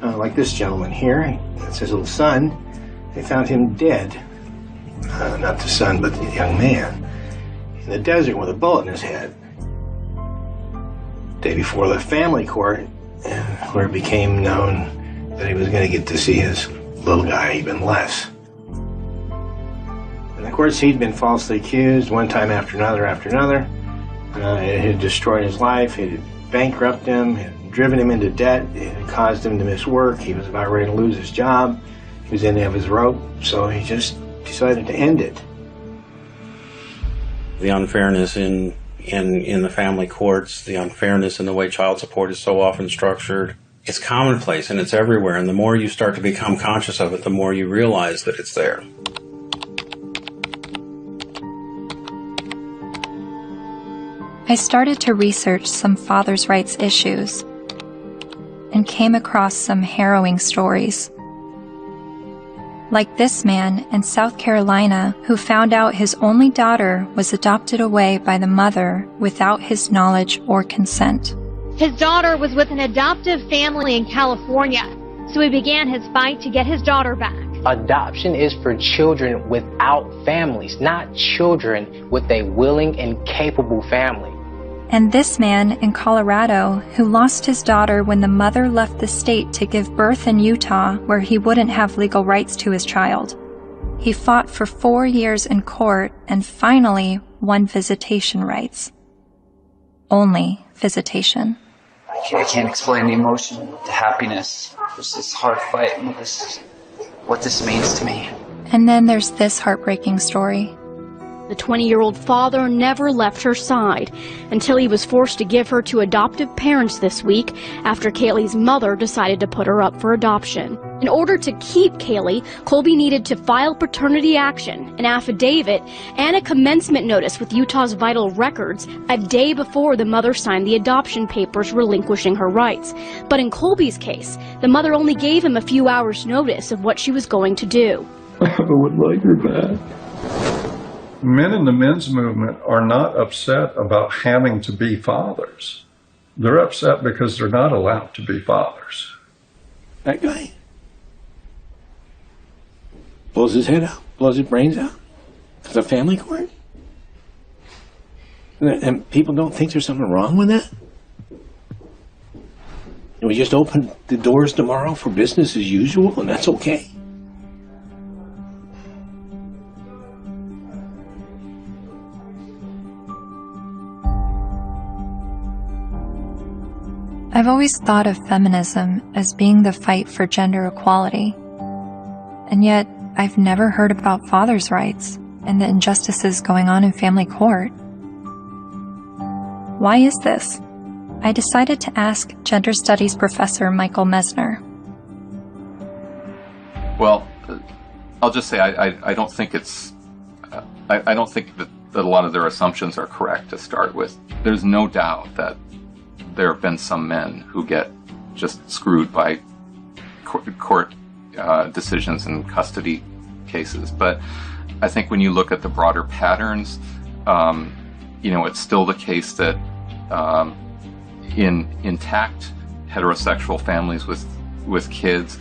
Like this gentleman here, it's his little son. They found him dead. Not the son, but the young man. In the desert with a bullet in his head. The day before the family court, where it became known that he was going to get to see his little guy even less. And of course, he'd been falsely accused one time after another after another. It had destroyed his life. It had bankrupted him. It had driven him into debt. It had caused him to miss work. He was about ready to lose his job. He was in the end of his rope, so he just decided to end it. The unfairness in the family courts, the unfairness in the way child support is so often structured, it's commonplace and it's everywhere. And the more you start to become conscious of it, the more you realize that it's there. I started to research some fathers' rights issues and came across some harrowing stories. Like this man in South Carolina who found out his only daughter was adopted away by the mother without his knowledge or consent. His daughter was with an adoptive family in California, so he began his fight to get his daughter back. Adoption is for children without families, not children with a willing and capable family. And this man in Colorado who lost his daughter when the mother left the state to give birth in Utah where he wouldn't have legal rights to his child. He fought for 4 years in court and finally won visitation rights. Only visitation. I can't explain the emotion, the happiness. It's this hard fight and what this means to me. And then there's this heartbreaking story. The 20-year-old father never left her side until he was forced to give her to adoptive parents this week after Kaylee's mother decided to put her up for adoption. In order to keep Kaylee, Colby needed to file paternity action, an affidavit, and a commencement notice with Utah's Vital Records a day before the mother signed the adoption papers relinquishing her rights. But in Colby's case, the mother only gave him a few hours' notice of what she was going to do. I would like her back. Men in the men's movement are not upset about having to be fathers. They're upset because they're not allowed to be fathers. That guy blows his head out, blows his brains out. It's a family court? And people don't think there's something wrong with that? And we just open the doors tomorrow for business as usual, and that's okay? I've always thought of feminism as being the fight for gender equality. And yet, I've never heard about fathers' rights and the injustices going on in family court. Why is this? I decided to ask gender studies professor Michael Mesner. Well, I'll just say I don't think it's... I don't think that a lot of their assumptions are correct to start with. There's no doubt that there have been some men who get just screwed by court decisions and custody cases. But I think when you look at the broader patterns, it's still the case that in intact heterosexual families with kids,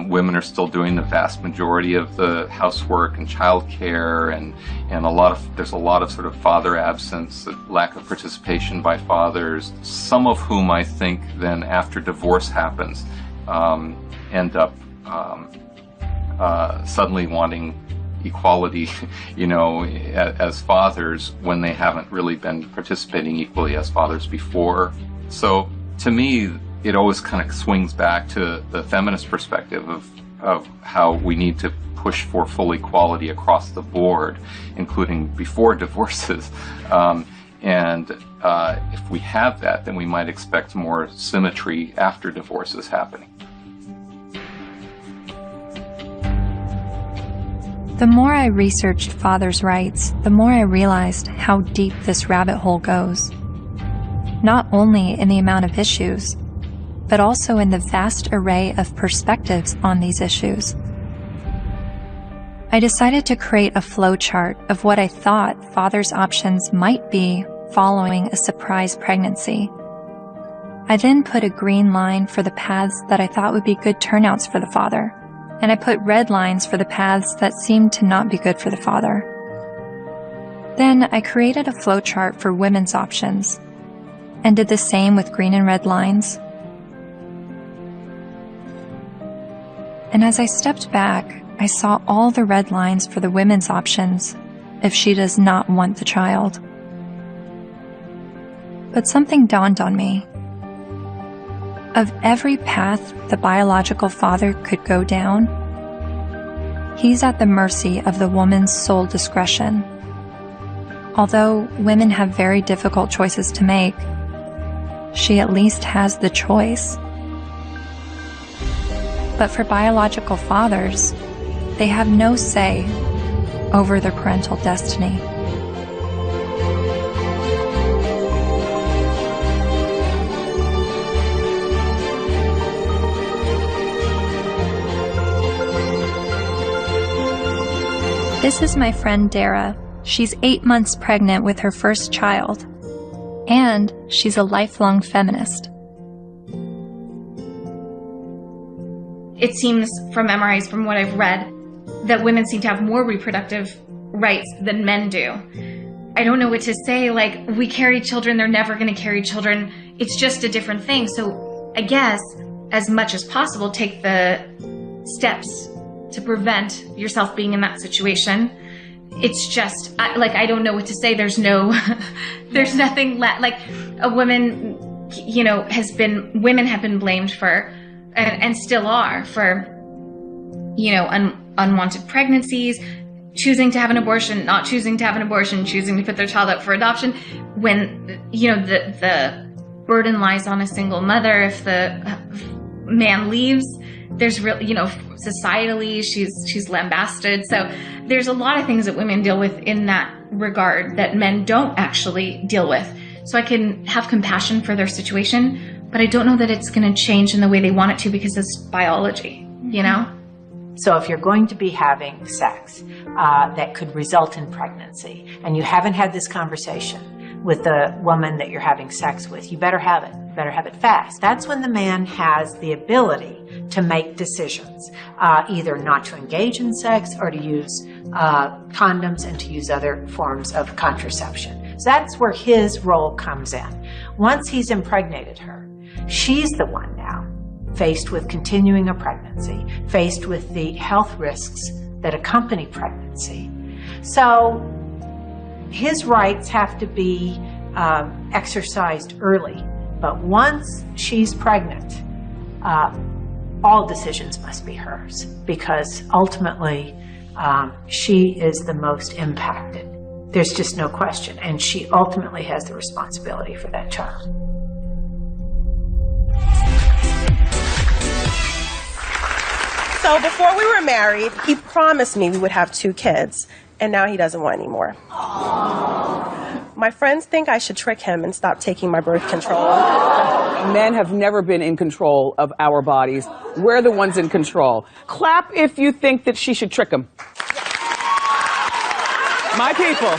women are still doing the vast majority of the housework and childcare, and there's a lot of sort of father absence, lack of participation by fathers. Some of whom I think then after divorce happens, end up suddenly wanting equality, as fathers when they haven't really been participating equally as fathers before. So to me, it always kind of swings back to the feminist perspective of how we need to push for full equality across the board, including before divorces. And if we have that, then we might expect more symmetry after divorces happening. The more I researched fathers' rights, the more I realized how deep this rabbit hole goes. Not only in the amount of issues, but also in the vast array of perspectives on these issues. I decided to create a flowchart of what I thought fathers' options might be following a surprise pregnancy. I then put a green line for the paths that I thought would be good turnouts for the father, and I put red lines for the paths that seemed to not be good for the father. Then I created a flowchart for women's options, and did the same with green and red lines. And as I stepped back, I saw all the red lines for the women's options if she does not want the child. But something dawned on me. Of every path the biological father could go down, he's at the mercy of the woman's sole discretion. Although women have very difficult choices to make, she at least has the choice. But for biological fathers, they have no say over their parental destiny. This is my friend Dara. She's 8 months pregnant with her first child, and she's a lifelong feminist. It seems from MRIs, from what I've read, that women seem to have more reproductive rights than men do. I don't know what to say, like, we carry children, they're never going to carry children. It's just a different thing. So I guess, as much as possible, take the steps to prevent yourself being in that situation. It's just, I don't know what to say. There's nothing like a woman, women have been blamed for, and still are, for, unwanted pregnancies, choosing to have an abortion, not choosing to have an abortion, choosing to put their child up for adoption, when, the burden lies on a single mother. If the man leaves, there's real, societally, she's lambasted. So there's a lot of things that women deal with in that regard that men don't actually deal with. So I can have compassion for their situation, but I don't know that it's going to change in the way they want it to, because it's biology, So if you're going to be having sex that could result in pregnancy, and you haven't had this conversation with the woman that you're having sex with, you better have it. You better have it fast. That's when the man has the ability to make decisions, either not to engage in sex or to use condoms and to use other forms of contraception. So that's where his role comes in. Once he's impregnated her, she's the one now faced with continuing a pregnancy, faced with the health risks that accompany pregnancy. So his rights have to be exercised early. But once she's pregnant, all decisions must be hers, because ultimately she is the most impacted. There's just no question. And she ultimately has the responsibility for that child. So before we were married, he promised me we would have 2 kids, and now he doesn't want any more. My friends think I should trick him and stop taking my birth control. Men have never been in control of our bodies. We're the ones in control. Clap if you think that she should trick him. My people.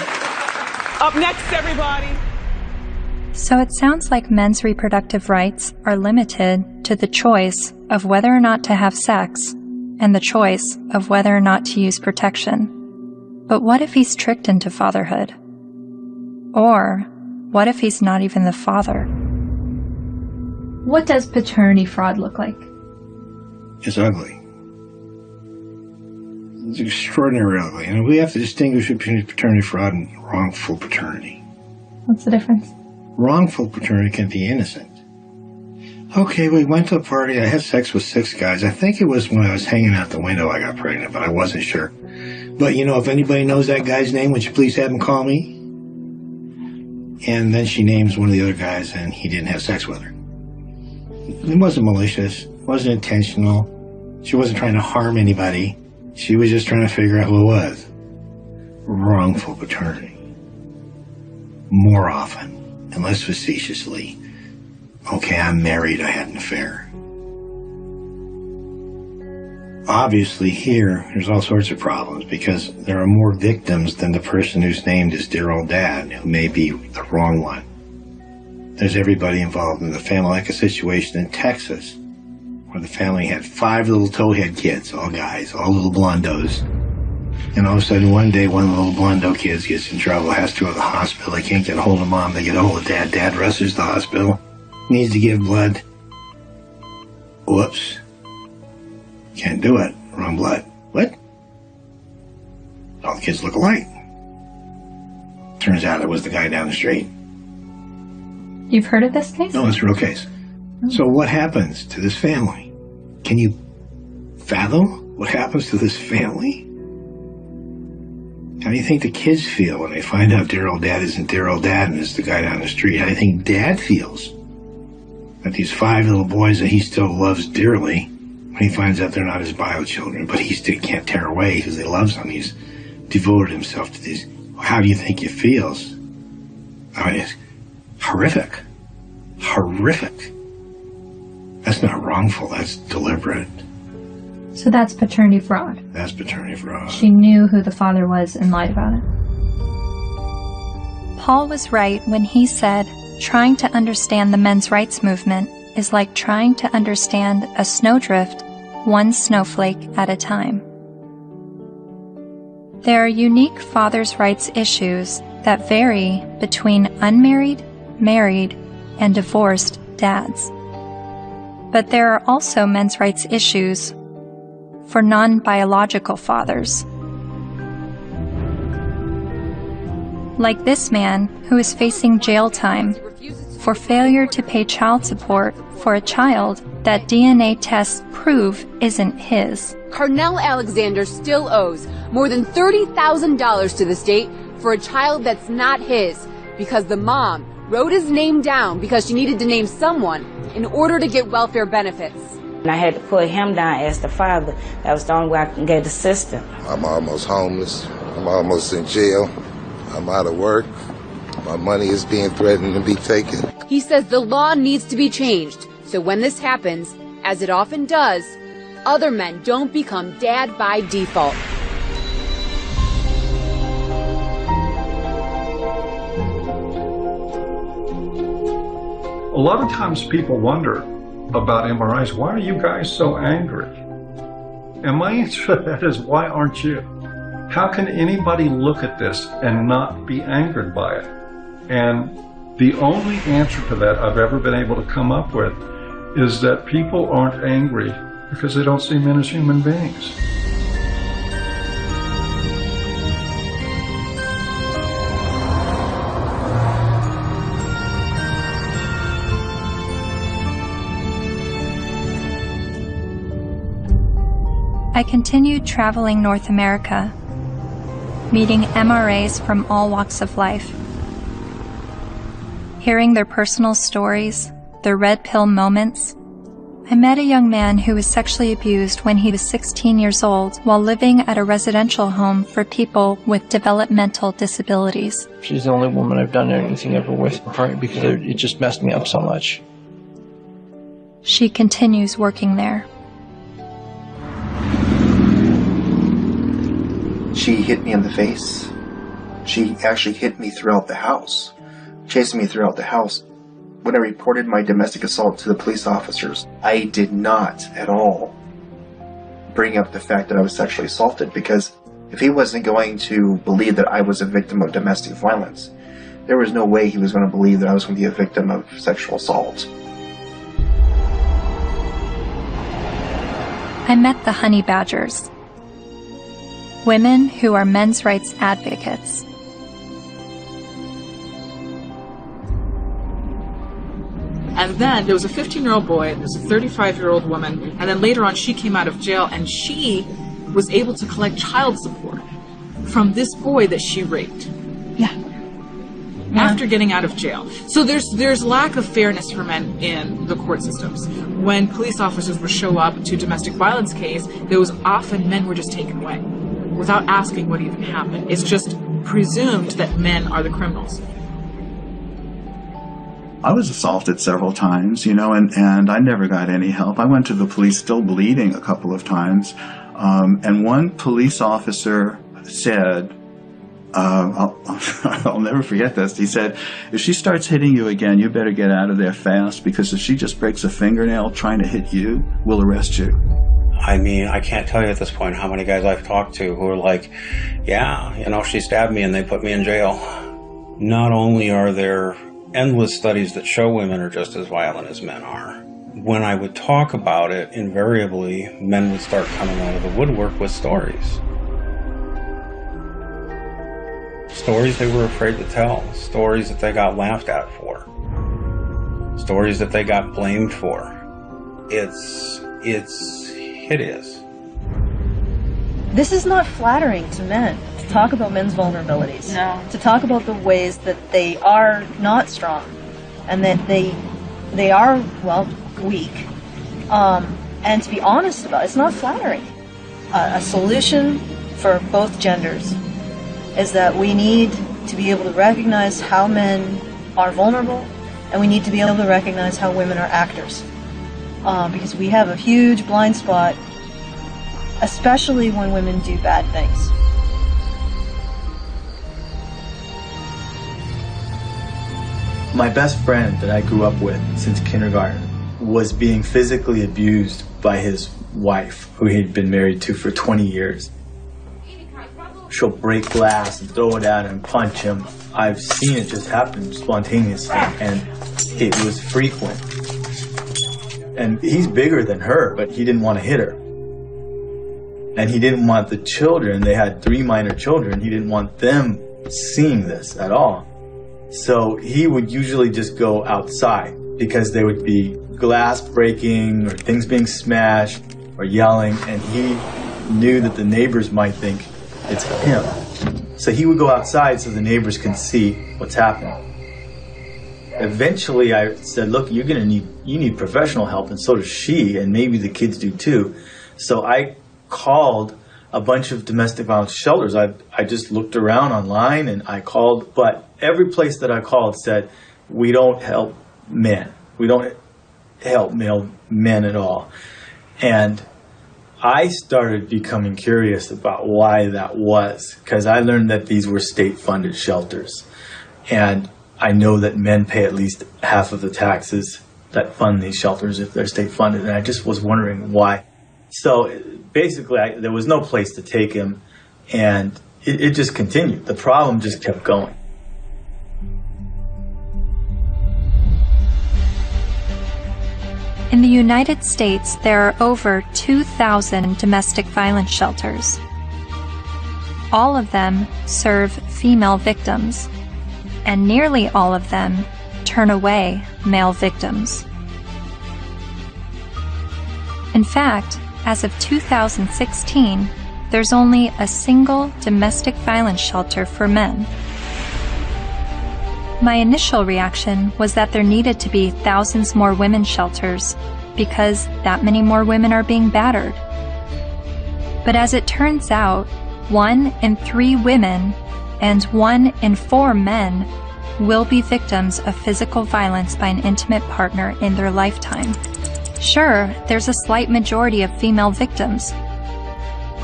Up next, everybody. So it sounds like men's reproductive rights are limited to the choice of whether or not to have sex and the choice of whether or not to use protection. But what if he's tricked into fatherhood? Or what if he's not even the father? What does paternity fraud look like? It's ugly. It's extraordinarily ugly. And we have to distinguish between paternity fraud and wrongful paternity. What's the difference? Wrongful paternity can be innocent. Okay, we went to a party. I had sex with 6 guys. I think it was when I was hanging out the window I got pregnant, but I wasn't sure. But, if anybody knows that guy's name, would you please have him call me? And then she names one of the other guys, and he didn't have sex with her. It wasn't malicious. It wasn't intentional. She wasn't trying to harm anybody. She was just trying to figure out who it was. Wrongful paternity. More often, and less facetiously, okay, I'm married, I had an affair. Obviously here, there's all sorts of problems because there are more victims than the person who's named as dear old dad, who may be the wrong one. there's everybody involved in the family, like a situation in Texas where the family had 5 little towhead kids, all guys, all little blondos. And all of a sudden, one day, one of the little blondo kids gets in trouble, has to go to the hospital. They can't get a hold of mom. They get a hold of dad. Dad rushes to the hospital. Needs to give blood. Whoops. Can't do it. Wrong blood. What? All the kids look alike. Turns out it was the guy down the street. You've heard of this case? No, it's a real case. So what happens to this family? Can you fathom what happens to this family? How do you think the kids feel when they find out dear old dad isn't dear old dad and it's the guy down the street? How do you think dad feels? That these 5 little boys that he still loves dearly, when he finds out they're not his bio children, but he still can't tear away because he loves them. He's devoted himself to these. How do you think it feels? I mean, it's horrific. Horrific. That's not wrongful, that's deliberate. So that's paternity fraud. That's paternity fraud. She knew who the father was and lied about it. Paul was right when he said, trying to understand the men's rights movement is like trying to understand a snowdrift, one snowflake at a time. There are unique fathers' rights issues that vary between unmarried, married, and divorced dads. But there are also men's rights issues for non-biological fathers. Like this man who is facing jail time for failure to pay child support for a child that DNA tests prove isn't his. Carnell Alexander still owes more than $30,000 to the state for a child that's not his because the mom wrote his name down because she needed to name someone in order to get welfare benefits. And I had to put him down as the father. That was the only way I can get the system. I'm almost homeless. I'm almost in jail. I'm out of work. My money is being threatened to be taken. He says the law needs to be changed, so when this happens, as it often does, other men don't become dad by default. A lot of times people wonder about MRIs, why are you guys so angry? And my answer to that is, why aren't you? How can anybody look at this and not be angered by it? And the only answer to that I've ever been able to come up with is that people aren't angry because they don't see men as human beings. I continued traveling North America, meeting MRAs from all walks of life, hearing their personal stories, their red pill moments. I met a young man who was sexually abused when he was 16 years old while living at a residential home for people with developmental disabilities. She's the only woman I've done anything ever with, partly because it just messed me up so much. She continues working there. She hit me in the face. She actually hit me throughout the house, chasing me throughout the house. When I reported my domestic assault to the police officers, I did not at all bring up the fact that I was sexually assaulted, because if he wasn't going to believe that I was a victim of domestic violence, there was no way he was going to believe that I was going to be a victim of sexual assault. I met the honey badgers, women who are men's rights advocates. And then there was a 15-year-old boy, there was a 35-year-old woman, and then later on she came out of jail and she was able to collect child support from this boy that she raped. Yeah. After getting out of jail. So there's lack of fairness for men in the court systems. When police officers would show up to domestic violence case, there was often men were just taken away without asking what even happened. It's just presumed that men are the criminals. I was assaulted several times, and I never got any help. I went to the police still bleeding a couple of times. And one police officer said, I'll never forget this. He said, if she starts hitting you again, you better get out of there fast, because if she just breaks a fingernail trying to hit you, we'll arrest you. I mean, I can't tell you at this point how many guys I've talked to who are like, yeah, you know, she stabbed me and they put me in jail. Not only are there endless studies that show women are just as violent as men are, when I would talk about it, invariably, men would start coming out of the woodwork with stories. Stories they were afraid to tell, stories that they got laughed at for, stories that they got blamed for. It's hideous. This is not flattering to men, to talk about men's vulnerabilities. No. To talk about the ways that they are not strong, and that they are, well, weak. And to be honest about it, it's not flattering. A solution for both genders is that we need to be able to recognize how men are vulnerable, and we need to be able to recognize how women are actors. Because we have a huge blind spot, especially when women do bad things. My best friend that I grew up with since kindergarten was being physically abused by his wife, who he'd been married to for 20 years. She'll break glass and throw it at him, punch him. I've seen it just happen spontaneously, and it was frequent. And he's bigger than her, but he didn't want to hit her. And he didn't want the children, they had 3 minor children, he didn't want them seeing this at all. So he would usually just go outside, because there would be glass breaking or things being smashed or yelling, and he knew that the neighbors might think it's him. So he would go outside so the neighbors can see what's happening. Eventually I said, look, you need professional help, and so does she, and maybe the kids do too. So I called a bunch of domestic violence shelters. I just looked around online and I called, but every place that I called said, we don't help men. We don't help male men at all. And I started becoming curious about why that was, because I learned that these were state-funded shelters. And I know that men pay at least half of the taxes that fund these shelters if they're state-funded, and I just was wondering why. So basically, there was no place to take him, and it just continued. The problem just kept going. In the United States, there are over 2,000 domestic violence shelters. All of them serve female victims, and nearly all of them turn away male victims. In fact, as of 2016, there's only a single domestic violence shelter for men. My initial reaction was that there needed to be thousands more women's shelters because that many more women are being battered. But as it turns out, 1 in 3 women and 1 in 4 men will be victims of physical violence by an intimate partner in their lifetime. Sure, there's a slight majority of female victims,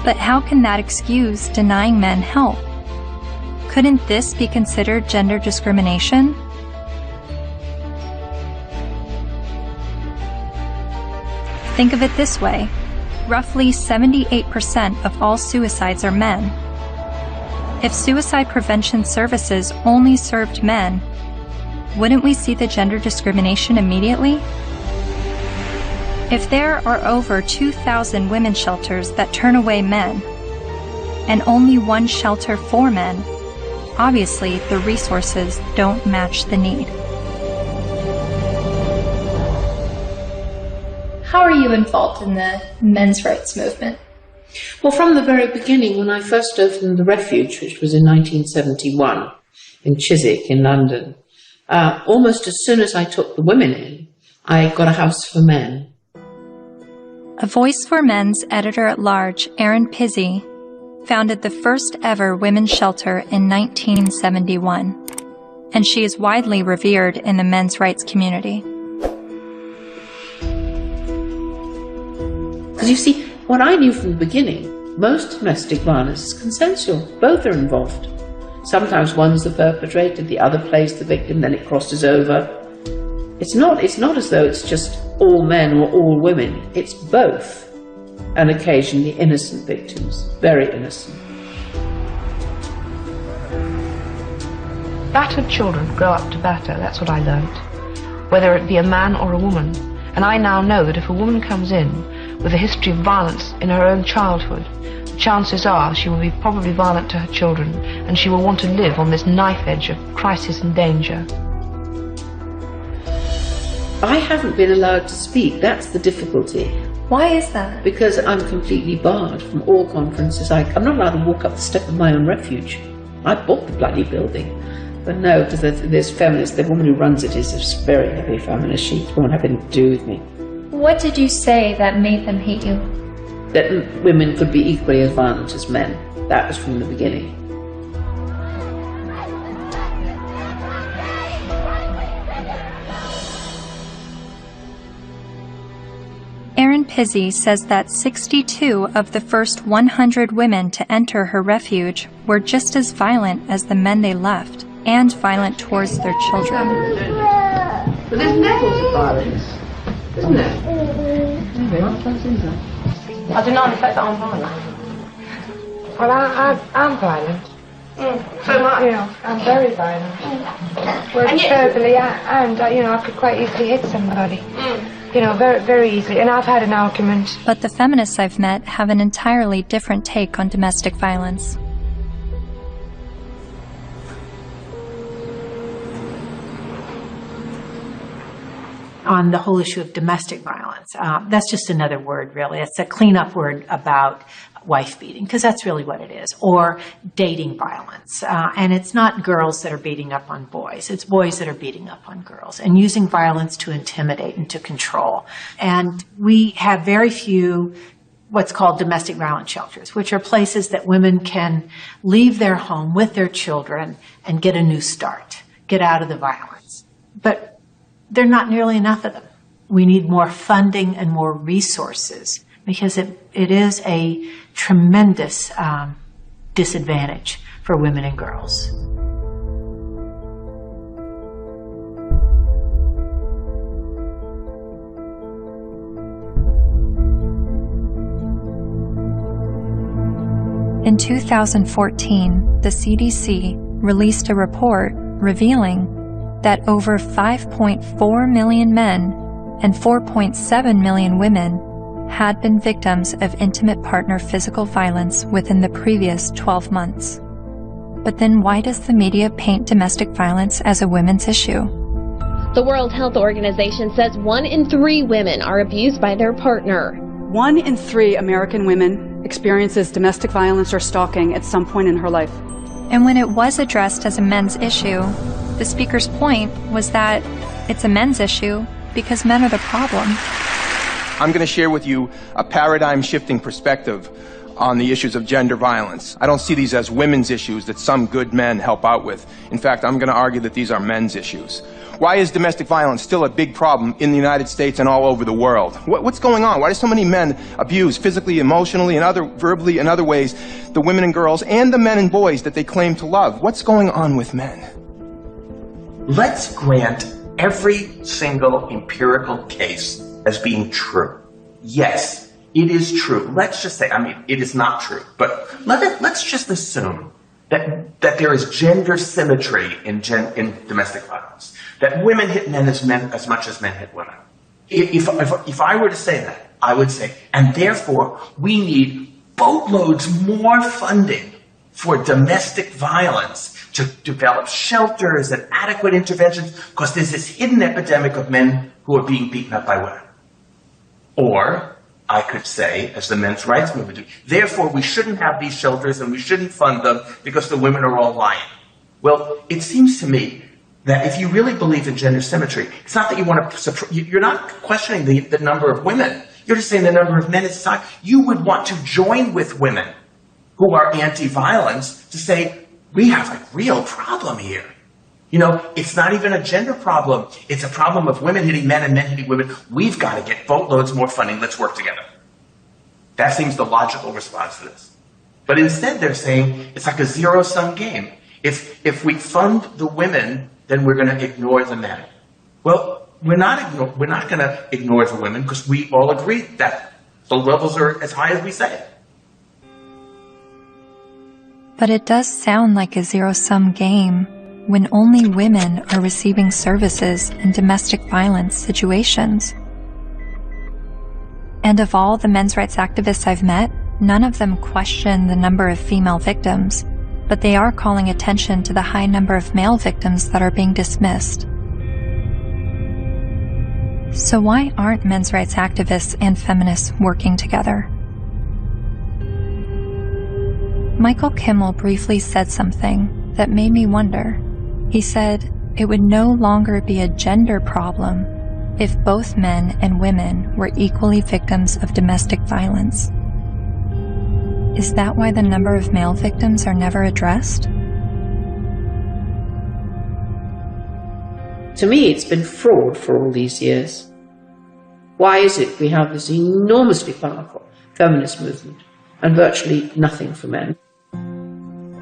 but how can that excuse denying men help? Couldn't this be considered gender discrimination? Think of it this way. Roughly 78% of all suicides are men. If suicide prevention services only served men, wouldn't we see the gender discrimination immediately? If there are over 2,000 women's shelters that turn away men, and only 1 shelter for men, obviously the resources don't match the need. How are you involved in the men's rights movement? Well, from the very beginning, when I first opened the Refuge, which was in 1971 in Chiswick in London, almost as soon as I took the women in, I got a house for men. A Voice for Men's editor-at-large, Aaron Pizzey, founded the first ever women's shelter in 1971, and she is widely revered in the men's rights community. Because you see, what I knew from the beginning, most domestic violence is consensual. Both are involved. Sometimes one's the perpetrator, the other plays the victim, then it crosses over. It's not as though it's just all men or all women. It's both, and occasionally innocent victims, very innocent. Battered children grow up to batter, that's what I learnt, whether it be a man or a woman. And I now know that if a woman comes in with a history of violence in her own childhood, the chances are she will be probably violent to her children, and she will want to live on this knife edge of crisis and danger. I haven't been allowed to speak, that's the difficulty. Why is that? Because I'm completely barred from all conferences. I'm not allowed to walk up the step of my own refuge. I bought the bloody building. But no, because there's feminists, the woman who runs it is a very heavy feminist. She won't have anything to do with me. What did you say that made them hate you? That women could be equally as violent as men. That was from the beginning. Erin Pizzey says that 62 of the first 100 women to enter her refuge were just as violent as the men they left, and violent towards their children. But there's levels of violence, isn't there? I deny the fact that I'm violent. Well, I'm violent. So much. You know, I'm very violent. Well, verbally, and I could quite easily hit somebody. You know, very, very easily. And I've had an argument. But the feminists I've met have an entirely different take on domestic violence. On the whole issue of domestic violence. That's just another word, really. It's a cleanup word about wife beating, because that's really what it is, or dating violence. And it's not girls that are beating up on boys. It's boys that are beating up on girls and using violence to intimidate and to control. And we have very few what's called domestic violence shelters, which are places that women can leave their home with their children and get a new start, get out of the violence. But there are not nearly enough of them. We need more funding and more resources, because it is a tremendous disadvantage for women and girls. In 2014, the CDC released a report revealing that over 5.4 million men and 4.7 million women had been victims of intimate partner physical violence within the previous 12 months. But then why does the media paint domestic violence as a women's issue? The World Health Organization says 1 in 3 women are abused by their partner. 1 in 3 American women experiences domestic violence or stalking at some point in her life. And when it was addressed as a men's issue, the speaker's point was that it's a men's issue because men are the problem. I'm going to share with you a paradigm-shifting perspective on the issues of gender violence. I don't see these as women's issues that some good men help out with. In fact, I'm going to argue that these are men's issues. Why is domestic violence still a big problem in the United States and all over the world? What's going on? Why do so many men abuse physically, emotionally, and verbally and other ways the women and girls and the men and boys that they claim to love? What's going on with men? Let's grant every single empirical case as being true. Yes, it is true. Let's just say, it is not true, but let's just assume that there is gender symmetry in domestic violence, that women hit men as much as men hit women. If I were to say that, I would say, and therefore we need boatloads more funding for domestic violence, to develop shelters and adequate interventions, because there's this hidden epidemic of men who are being beaten up by women. Or I could say, as the men's rights movement do, therefore we shouldn't have these shelters and we shouldn't fund them because the women are all lying. Well, it seems to me that if you really believe in gender symmetry, it's not that you want to, you're not questioning the number of women. You're just saying the number of men in society. You would want to join with women who are anti-violence to say, we have a real problem here. You know, it's not even a gender problem. It's a problem of women hitting men and men hitting women. We've got to get boatloads more funding. Let's work together. That seems the logical response to this. But instead they're saying it's like a zero-sum game. If we fund the women, then we're going to ignore the men. Well, we're not going to ignore the women because we all agree that the levels are as high as we say. But it does sound like a zero-sum game when only women are receiving services in domestic violence situations. And of all the men's rights activists I've met, none of them question the number of female victims, but they are calling attention to the high number of male victims that are being dismissed. So why aren't men's rights activists and feminists working together? Michael Kimmel briefly said something that made me wonder. He said it would no longer be a gender problem if both men and women were equally victims of domestic violence. Is that why the number of male victims are never addressed? To me, it's been fraud for all these years. Why is it we have this enormously powerful feminist movement and virtually nothing for men?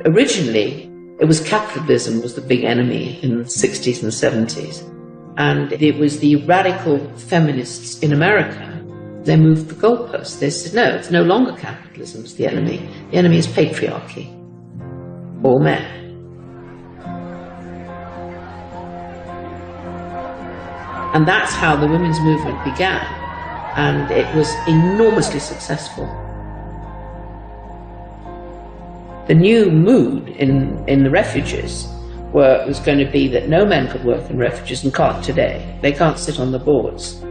Originally, it was capitalism was the big enemy in the 60s and 70s. And it was the radical feminists in America. They moved the goalposts. They said, no, it's no longer capitalism is the enemy. The enemy is patriarchy. All men. And that's how the women's movement began. And it was enormously successful. The new mood in the refuges was going to be that no men could work in refuges and can't today. They can't sit on the boards.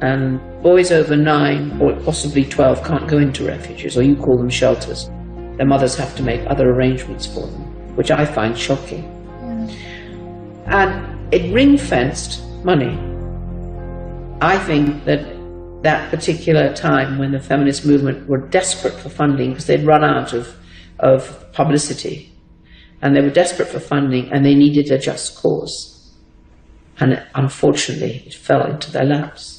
And boys over 9 or possibly 12 can't go into refuges, or you call them shelters. Their mothers have to make other arrangements for them, which I find shocking. And it ring-fenced money. I think that that particular time when the feminist movement were desperate for funding because they'd run out of publicity, and they were desperate for funding, and they needed a just cause. And unfortunately, it fell into their laps.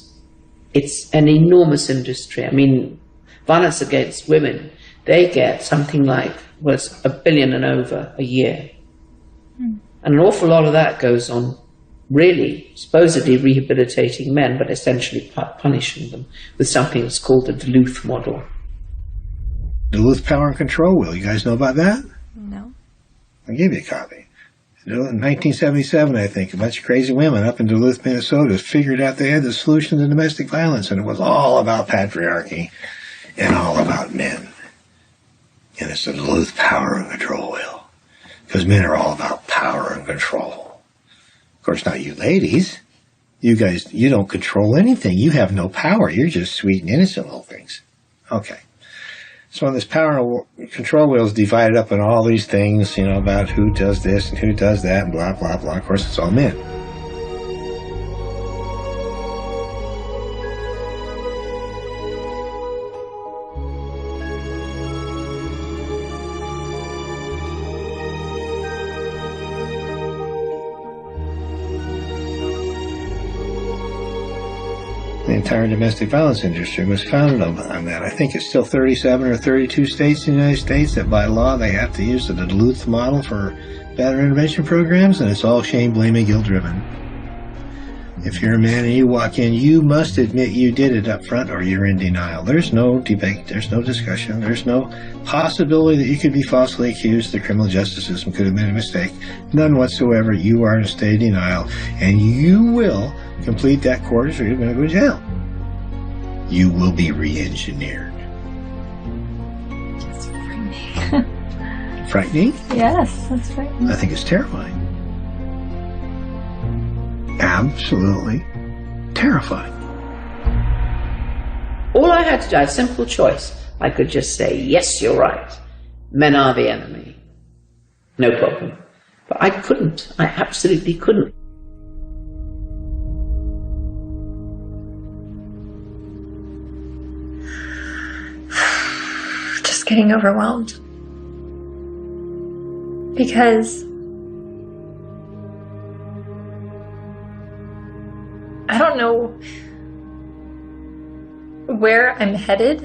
It's an enormous industry. I mean, violence against women, they get something like, well, it's $1 billion and over a year. And an awful lot of that goes on really supposedly rehabilitating men, but essentially punishing them with something that's called the Duluth model. Duluth Power and Control Wheel. You guys know about that? No. I gave you a copy. In 1977, I think, a bunch of crazy women up in Duluth, Minnesota figured out they had the solution to domestic violence, and it was all about patriarchy and all about men. And it's the Duluth Power and Control Wheel. Because men are all about power and control. Of course, not you ladies. You guys, you don't control anything. You have no power. You're just sweet and innocent little things. Okay. So when this power and control wheel is divided up in all these things, you know, about who does this and who does that and blah, blah, blah. Of course, it's all men. The entire domestic violence industry was founded on that. I think it's still 37 or 32 states in the United States that by law they have to use the Duluth model for battery intervention programs, and it's all shame, blame, and guilt driven. If you're a man and you walk in, you must admit you did it up front or you're in denial. There's no debate, there's no discussion, there's no possibility that you could be falsely accused. The criminal justice system could have made a mistake. None whatsoever. You are in a state of denial, and you will complete that course or you're going to go to jail. You will be re-engineered. That's frightening. Frightening? Yes, that's frightening. I think it's terrifying. Absolutely terrifying. All I had to do, I had a simple choice. I could just say, yes, you're right. Men are the enemy. No problem. But I couldn't. I absolutely couldn't. Just getting overwhelmed. Because I don't know where I'm headed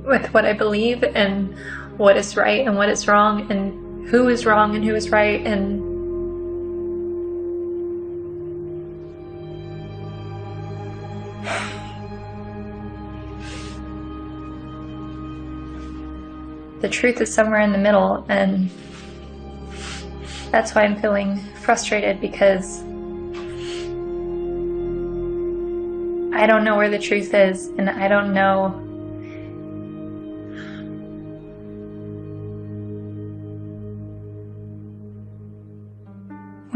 with what I believe and what is right and what is wrong and who is wrong and who is right, and the truth is somewhere in the middle, and that's why I'm feeling frustrated, because I don't know where the truth is, and I don't know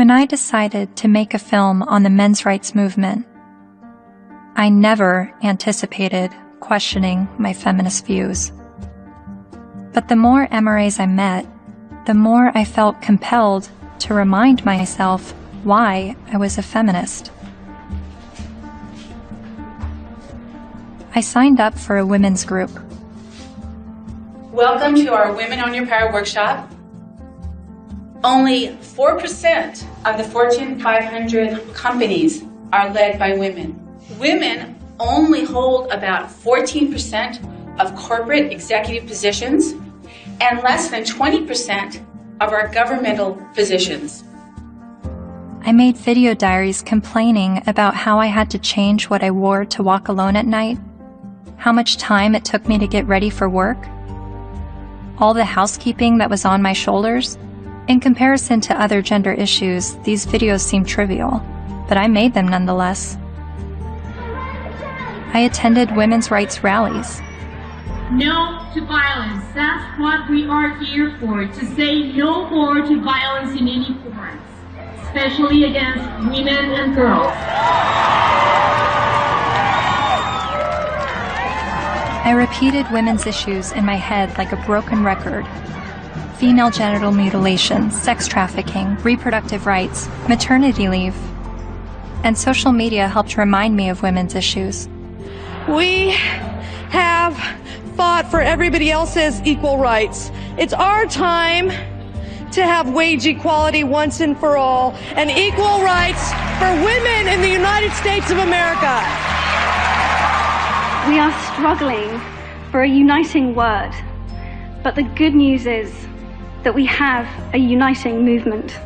When I decided to make a film on the men's rights movement, I never anticipated questioning my feminist views. But the more MRAs I met, the more I felt compelled to remind myself why I was a feminist. I signed up for a women's group. Welcome to our Women on Your Power workshop. Only 4% of the Fortune 500 companies are led by women. Women only hold about 14% of corporate executive positions and less than 20% of our governmental positions. I made video diaries complaining about how I had to change what I wore to walk alone at night, how much time it took me to get ready for work, all the housekeeping that was on my shoulders. In comparison to other gender issues, these videos seem trivial, but I made them nonetheless. I attended women's rights rallies. No to violence. That's what we are here for, to say no more to violence in any forms, especially against women and girls. I repeated women's issues in my head like a broken record. Female genital mutilation, sex trafficking, reproductive rights, maternity leave. And social media helped remind me of women's issues. We have fought for everybody else's equal rights. It's our time to have wage equality once and for all, and equal rights for women in the United States of America. We are struggling for a uniting word, but the good news is that we have a uniting movement.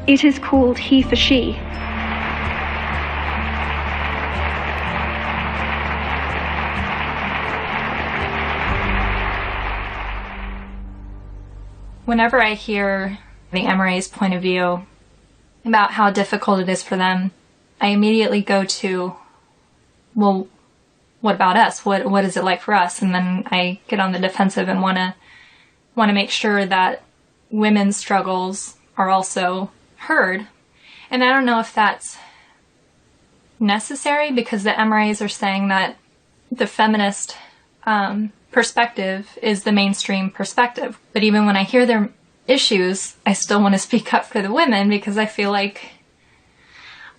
It is called He for She. Whenever I hear the MRA's point of view about how difficult it is for them, I immediately go to, well, what about us? What is it like for us? And then I get on the defensive and want to make sure that women's struggles are also heard. And I don't know if that's necessary, because the MRAs are saying that the feminist perspective is the mainstream perspective. But even when I hear their issues, I still want to speak up for the women, because I feel like,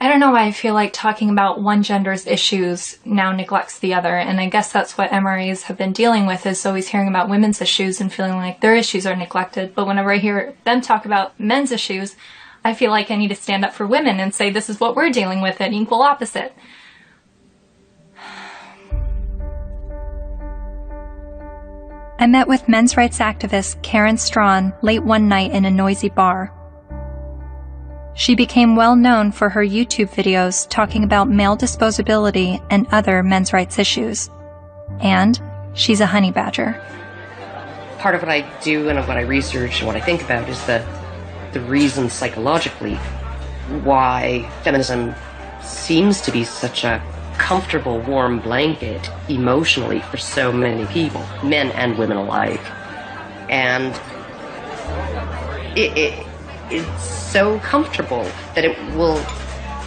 I don't know why I feel like talking about one gender's issues now neglects the other. And I guess that's what MRAs have been dealing with, is always hearing about women's issues and feeling like their issues are neglected. But whenever I hear them talk about men's issues, I feel like I need to stand up for women and say, this is what we're dealing with, an equal opposite. I met with men's rights activist Karen Strawn late one night in a noisy bar. She became well known for her YouTube videos talking about male disposability and other men's rights issues. And she's a honey badger. Part of what I do and what I research and what I think about is the reason psychologically why feminism seems to be such a comfortable, warm blanket emotionally for so many people, men and women alike. And it's so comfortable that it will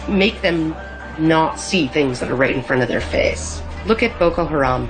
make them not see things that are right in front of their face. Look at Boko Haram.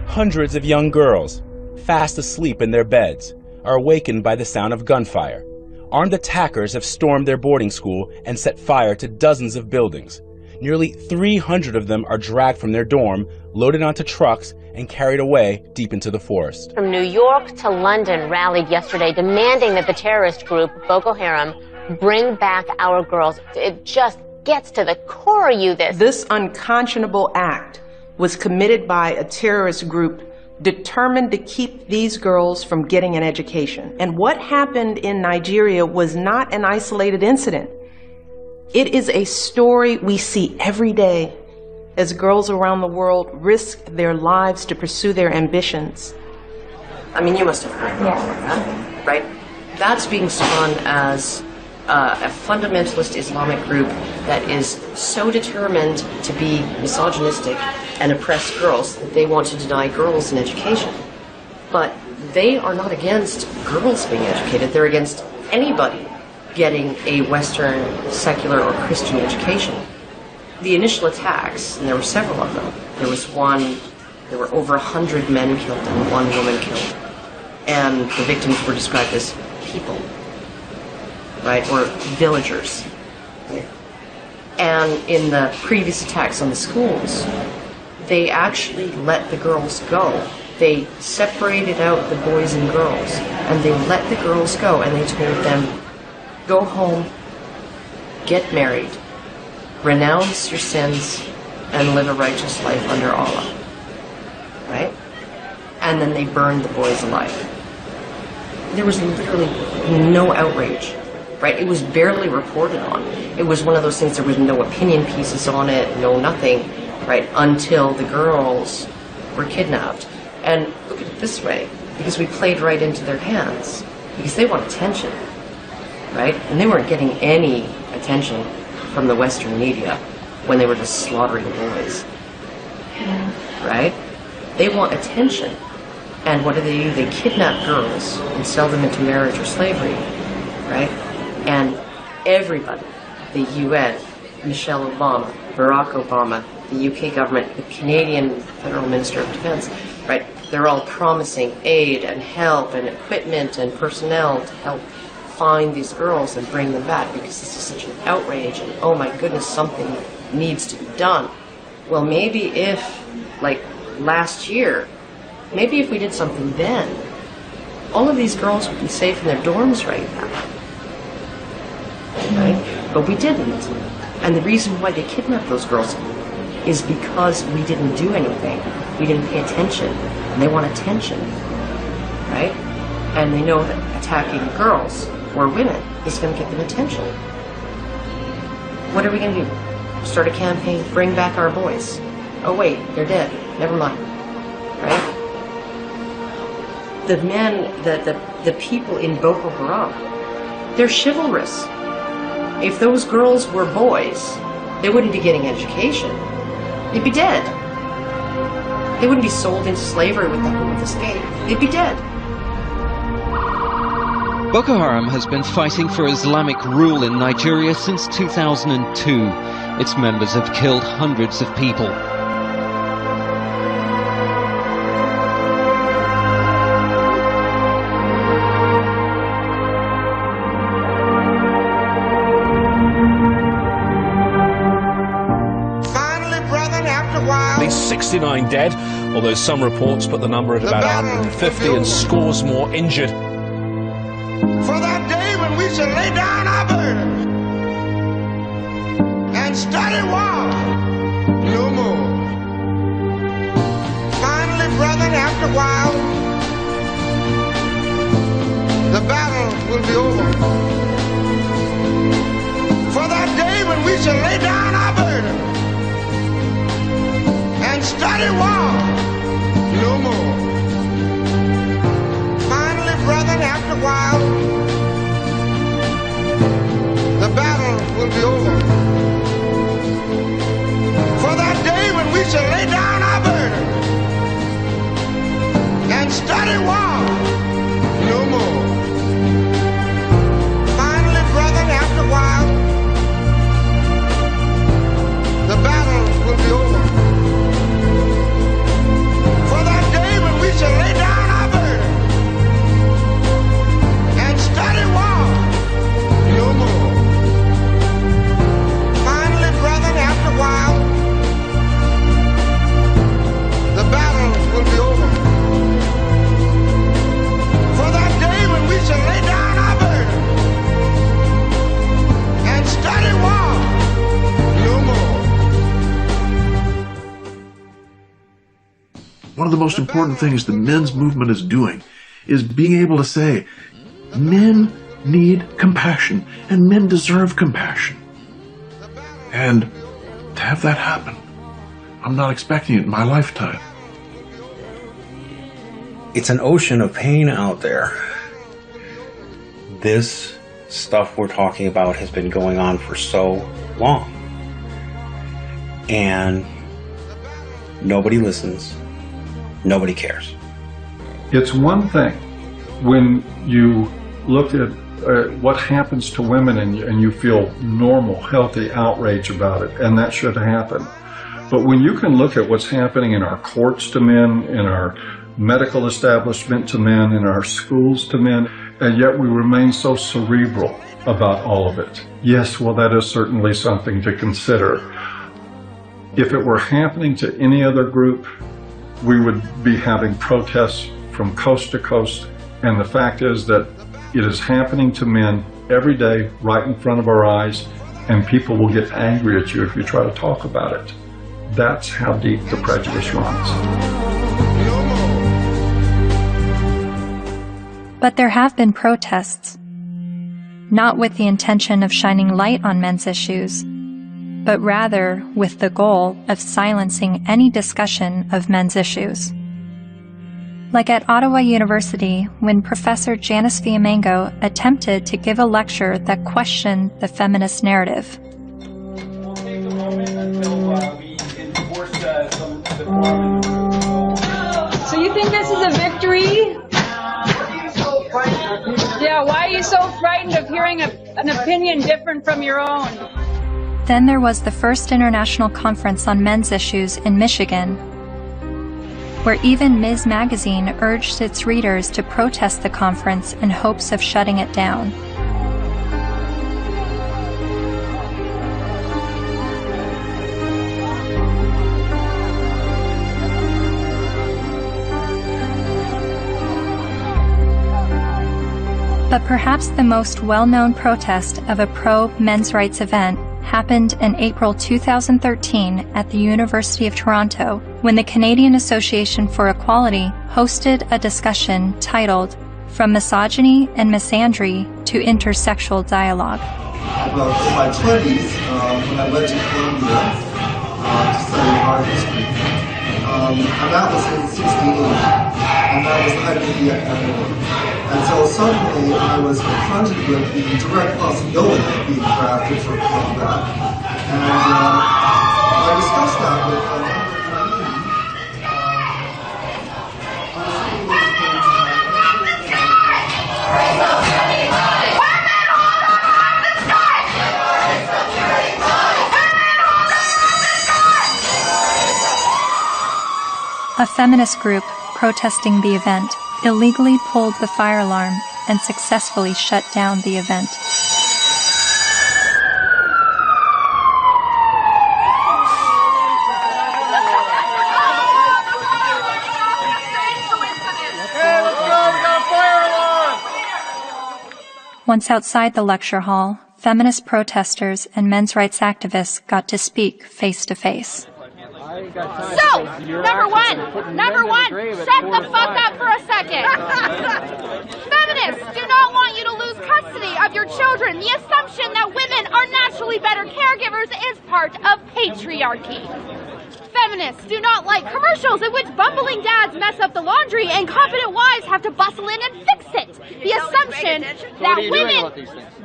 Hundreds of young girls, fast asleep in their beds, are awakened by the sound of gunfire. Armed attackers have stormed their boarding school and set fire to dozens of buildings. Nearly 300 of them are dragged from their dorm, loaded onto trucks, and carried away deep into the forest. From New York to London rallied yesterday demanding that the terrorist group Boko Haram bring back our girls. It just gets to the core of you, This unconscionable act was committed by a terrorist group determined to keep these girls from getting an education. And what happened in Nigeria was not an isolated incident. It is a story we see every day as girls around the world risk their lives to pursue their ambitions. I mean, you must have heard about that, right? That's being spun as a fundamentalist Islamic group that is so determined to be misogynistic and oppress girls that they want to deny girls an education. But they are not against girls being educated. They're against anybody getting a Western secular or Christian education. The initial attacks, and there were several of them, there were over 100 men killed and 1 woman killed. And the victims were described as people, right, or villagers. And in the previous attacks on the schools, they actually let the girls go. They separated out the boys and girls, and they let the girls go, and they told them, go home, get married, renounce your sins, and live a righteous life under Allah. Right? And then they burned the boys alive. There was literally no outrage. Right? It was barely reported on. It was one of those things, there was no opinion pieces on it, no nothing, right, until the girls were kidnapped. And look at it this way, because we played right into their hands, because they want attention, right? And they weren't getting any attention from the Western media when they were just slaughtering boys, right? They want attention. And what do? They kidnap girls and sell them into marriage or slavery, right? And everybody, the UN, Michelle Obama, Barack Obama, the UK government, the Canadian Federal Minister of Defense, right? They're all promising aid and help and equipment and personnel to help find these girls and bring them back, because this is such an outrage and oh my goodness, something needs to be done. Well, maybe if, like last year, maybe if we did something then, all of these girls would be safe in their dorms right now. Right? But we didn't. And the reason why they kidnapped those girls is because we didn't do anything. We didn't pay attention. And they want attention. Right? And they know that attacking girls or women is going to get them attention. What are we going to do? Start a campaign, bring back our boys. Oh wait, they're dead. Never mind. Right? The men, the people in Boko Haram, they're chivalrous. If those girls were boys, they wouldn't be getting education. They'd be dead. They wouldn't be sold into slavery with the hope of escape. They'd be dead. Boko Haram has been fighting for Islamic rule in Nigeria since 2002. Its members have killed hundreds of people. At least 69 dead, although some reports put the number at about 150 and scores more injured. For that day when we shall lay down our burdens and study war no more. Finally, brethren, after a while, the battle will be over. For that day when we shall lay down our burdens and study war no more. Finally, brethren, after a while, the battle will be over. For that day when we shall lay down our burdens and study war no more. of the most important things the men's movement is doing is being able to say, men need compassion, and men deserve compassion. And to have that happen, I'm not expecting it in my lifetime. It's an ocean of pain out there. This stuff we're talking about has been going on for so long. And nobody listens. Nobody cares. It's one thing when you look at what happens to women and you feel normal, healthy outrage about it, and that should happen. But when you can look at what's happening in our courts to men, in our medical establishment to men, in our schools to men, and yet we remain so cerebral about all of it. Yes, well, that is certainly something to consider. If it were happening to any other group, we would be having protests from coast to coast, and the fact is that it is happening to men every day right in front of our eyes, and people will get angry at you if you try to talk about it. That's how deep the prejudice runs. But there have been protests, not with the intention of shining light on men's issues, but rather with the goal of silencing any discussion of men's issues. Like at Ottawa University, when Professor Janice Fiamengo attempted to give a lecture that questioned the feminist narrative. So you think this is a victory? Yeah, why are you so frightened of hearing an opinion different from your own? Then there was the first international conference on men's issues in Michigan, where even Ms. Magazine urged its readers to protest the conference in hopes of shutting it down. But perhaps the most well-known protest of a pro-men's rights event happened in April 2013 at the University of Toronto, when the Canadian Association for Equality hosted a discussion titled From Misogyny and Misandry to Intersexual Dialogue. Well, in my 20s, when I went to Columbia to study art history, and that was in 68, and that was the height of the academy. And so suddenly I was confronted with the direct possibility of being drafted for that. And I discussed that with a feminist group protesting the event illegally pulled the fire alarm and successfully shut down the event. Once outside the lecture hall, feminist protesters and men's rights activists got to speak face to face. So, number one, shut the fuck up for a second. Feminists do not want you to lose custody of your children. The assumption that women are naturally better caregivers is part of patriarchy. Feminists do not like commercials in which bumbling dads mess up the laundry and competent wives have to bustle in and fix it. The assumption that women...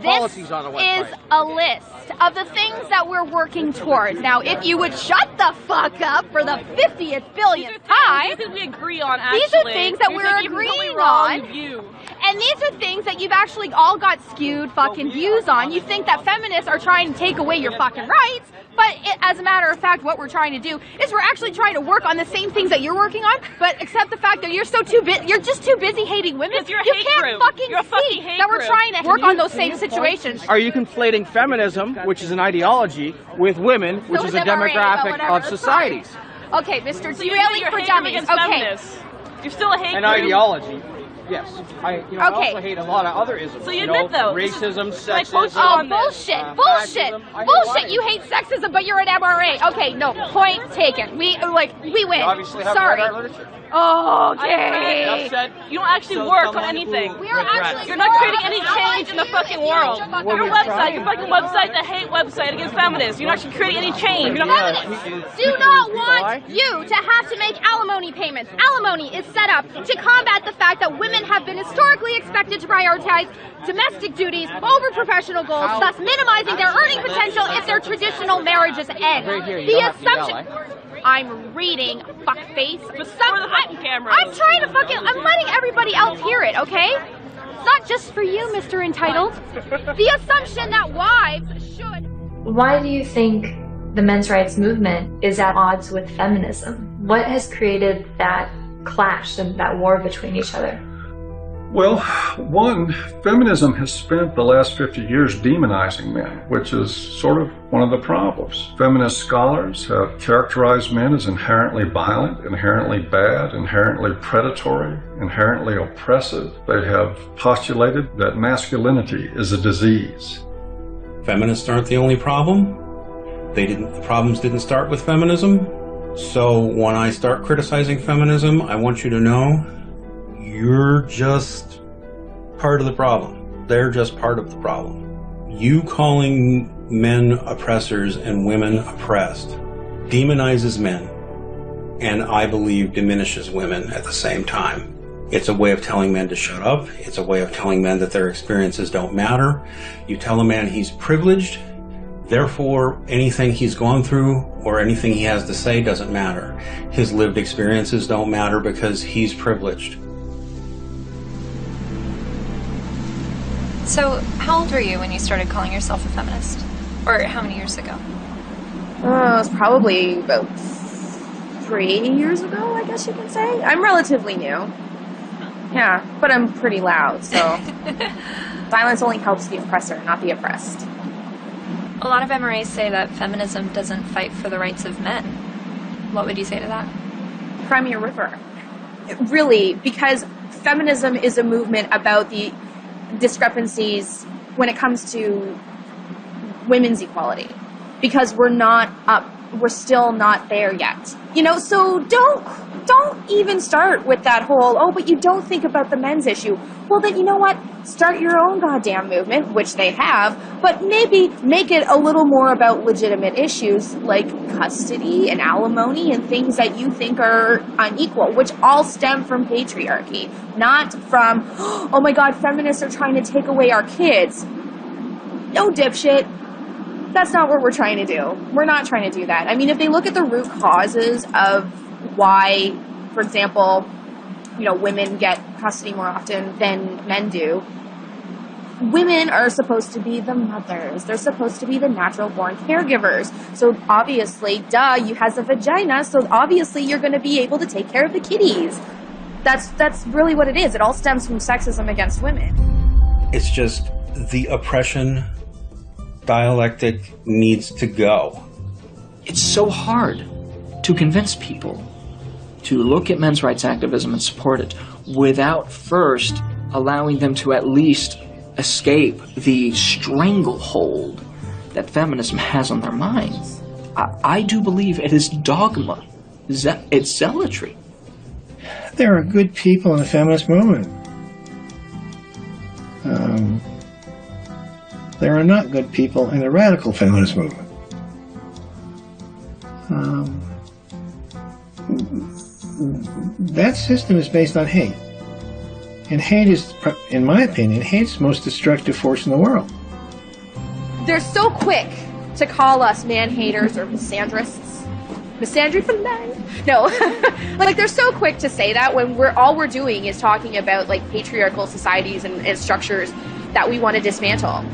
This is a list of the things that we're working towards. Now, if you would shut the fuck up for the 50th billionth time... These are things we agree on, actually. These are things that we're agreeing on. And these are things that you've actually all got skewed fucking views on. You think that feminists are trying to take away your fucking rights, but as a matter of fact, what we're trying to do is we're actually trying to work on the same things that you're working on, but accept the fact that you're just too busy hating women. You can't fucking see that we're trying to work on those same situations. Are you conflating feminism, which is an ideology, with women, which is a demographic of societies? Okay, Mr. Derailing for Dummies. Okay. You're still a hate An ideology. Yes. I also hate a lot of other isms. So you admit those? Racism, Like, sexism. oh, bullshit, bullshit, bullshit. You hate sexism, but you're an MRA. Okay, no, point taken. We win. You obviously have Sorry. read our literature. Okay. You don't actually work on anything. You're not creating any change in the fucking world. Your website, your fucking website, the hate website against feminists. You're not actually creating any change. Feminists do not want you to have to make alimony payments. Alimony is set up to combat the fact that women have been historically expected to prioritize domestic duties over professional goals, thus minimizing their earning potential if their traditional marriages end. The assumption... I'm reading, fuckface. I'm trying to I'm letting everybody else hear it, okay? It's not just for you, Mr. Entitled. The assumption that wives should... Why do you think the men's rights movement is at odds with feminism? What has created that clash and that war between each other? Well, one, feminism has spent the last 50 years demonizing men, which is sort of one of the problems. Feminist scholars have characterized men as inherently violent, inherently bad, inherently predatory, inherently oppressive. They have postulated that masculinity is a disease. Feminists aren't the only problem. The problems didn't start with feminism. So when I start criticizing feminism, I want you to know you're just part of the problem. They're just part of the problem. You calling men oppressors and women oppressed demonizes men, and I believe diminishes women at the same time. It's a way of telling men to shut up. It's a way of telling men that their experiences don't matter. You tell a man he's privileged, therefore anything he's gone through or anything he has to say doesn't matter. His lived experiences don't matter because he's privileged. So, how old were you when you started calling yourself a feminist? Or how many years ago? It was probably about 3 years ago, I guess you can say. I'm relatively new. Yeah, but I'm pretty loud, so silence only helps the oppressor, not the oppressed. A lot of MRAs say that feminism doesn't fight for the rights of men. What would you say to that? Cry me a river. Really, because feminism is a movement about the discrepancies when it comes to women's equality, because we're still not there yet. So don't even start with that whole, oh, but you don't think about the men's issue. Well, then you know what? Start your own goddamn movement, which they have, but maybe make it a little more about legitimate issues like custody and alimony and things that you think are unequal, which all stem from patriarchy, not from, oh my god, feminists are trying to take away our kids. No, dipshit. That's not what we're trying to do. We're not trying to do that. I mean, if they look at the root causes of why, for example, women get custody more often than men do, women are supposed to be the mothers. They're supposed to be the natural-born caregivers. So obviously, you has a vagina, so obviously you're going to be able to take care of the kiddies. That's really what it is. It all stems from sexism against women. It's just the oppression dialectic needs to go. It's so hard to convince people to look at men's rights activism and support it without first allowing them to at least escape the stranglehold that feminism has on their minds. I do believe it is dogma. It's zealotry. There are good people in the feminist movement. There are not good people in the radical feminist movement. That system is based on hate. And hate is, in my opinion, hate is the most destructive force in the world. They're so quick to call us man-haters or misandrists. Misandry for men? No. They're so quick to say that when all we're doing is talking about, patriarchal societies and structures that we want to dismantle.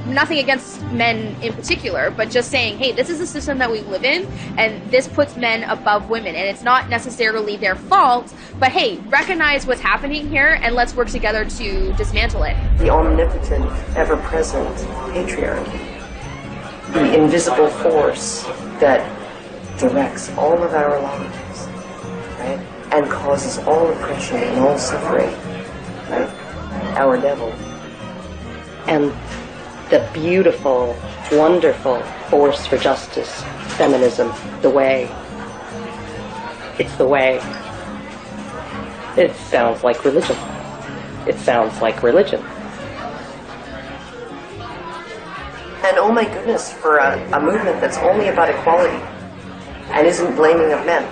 Nothing against men in particular, but just saying, hey, this is the system that we live in, and this puts men above women, and it's not necessarily their fault, but hey, recognize what's happening here, and let's work together to dismantle it. The omnipotent, ever-present patriarchy. The invisible force that directs all of our lives, right? and causes all oppression and all suffering, right? Our devil. And the beautiful, wonderful force for justice, feminism, the way. It's the way. It sounds like religion. It sounds like religion. And oh my goodness, for a movement that's only about equality and isn't blaming of men.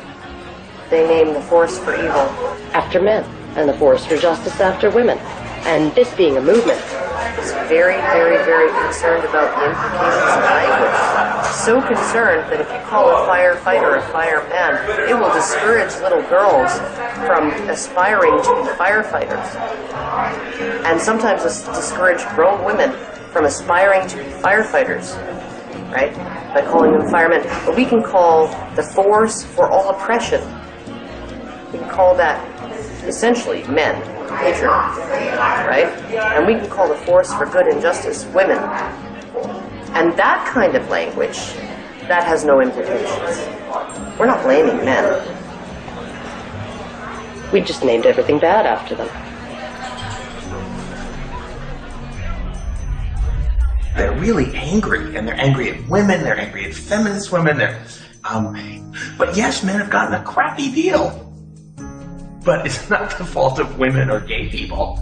They name the force for evil after men and the force for justice after women. And this being a movement is very, very, very concerned about the implications of language. So concerned that if you call a firefighter a fireman, it will discourage little girls from aspiring to be firefighters. And sometimes discourage grown women from aspiring to be firefighters, right? By calling them firemen. But we can call the force for all oppression, we can call that essentially men, patriarchy, right? And we can call the force for good and justice women. And that kind of language, that has no implications. We're not blaming men. We just named everything bad after them. They're really angry, and they're angry at women, they're angry at feminist women, but yes, men have gotten a crappy deal. But it's not the fault of women or gay people.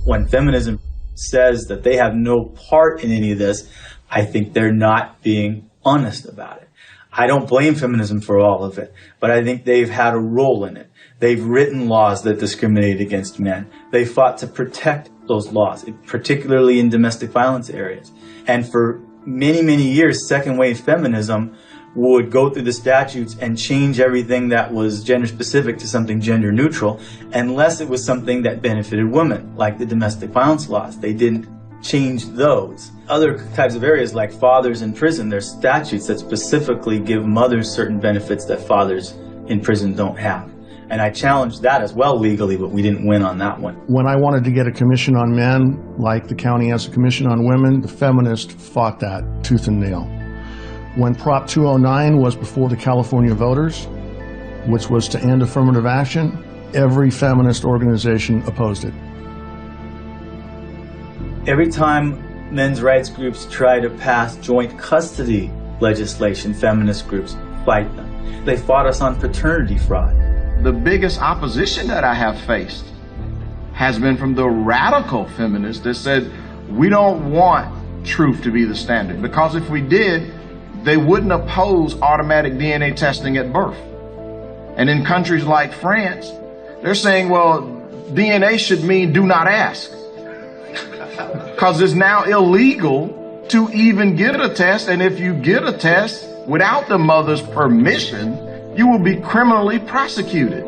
When feminism says that they have no part in any of this, I think they're not being honest about it. I don't blame feminism for all of it, but I think they've had a role in it. They've written laws that discriminate against men. They fought to protect those laws, particularly in domestic violence areas. And for many, many years, second wave feminism would go through the statutes and change everything that was gender specific to something gender neutral, unless it was something that benefited women, like the domestic violence laws. They didn't change those. Other types of areas like fathers in prison, there's statutes that specifically give mothers certain benefits that fathers in prison don't have. And I challenged that as well legally, but we didn't win on that one. When I wanted to get a commission on men, like the county has a commission on women, the feminists fought that tooth and nail. When Prop 209 was before the California voters, which was to end affirmative action, every feminist organization opposed it. Every time men's rights groups try to pass joint custody legislation, feminist groups fight them. They fought us on paternity fraud. The biggest opposition that I have faced has been from the radical feminists that said, we don't want truth to be the standard, because if we did, they wouldn't oppose automatic DNA testing at birth. And in countries like France, they're saying, well, DNA should mean do not ask. Because it's now illegal to even get a test, and if you get a test without the mother's permission, you will be criminally prosecuted.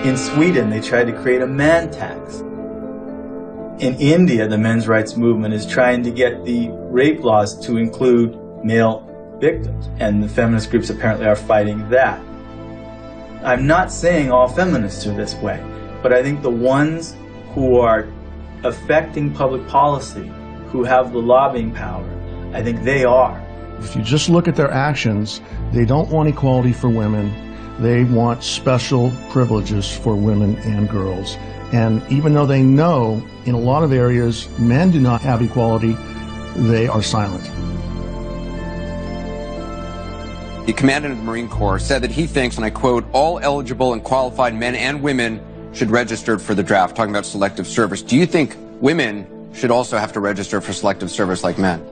In Sweden, they tried to create a man tax. In India, the men's rights movement is trying to get the rape laws to include male victims, and the feminist groups apparently are fighting that. I'm not saying all feminists are this way, but I think the ones who are affecting public policy, who have the lobbying power, I think they are. If you just look at their actions, they don't want equality for women. They want special privileges for women and girls. And even though they know in a lot of areas men do not have equality, they are silent. The commandant of the Marine Corps said that he thinks, and I quote, all eligible and qualified men and women should register for the draft, talking about selective service. Do you think women should also have to register for selective service like men?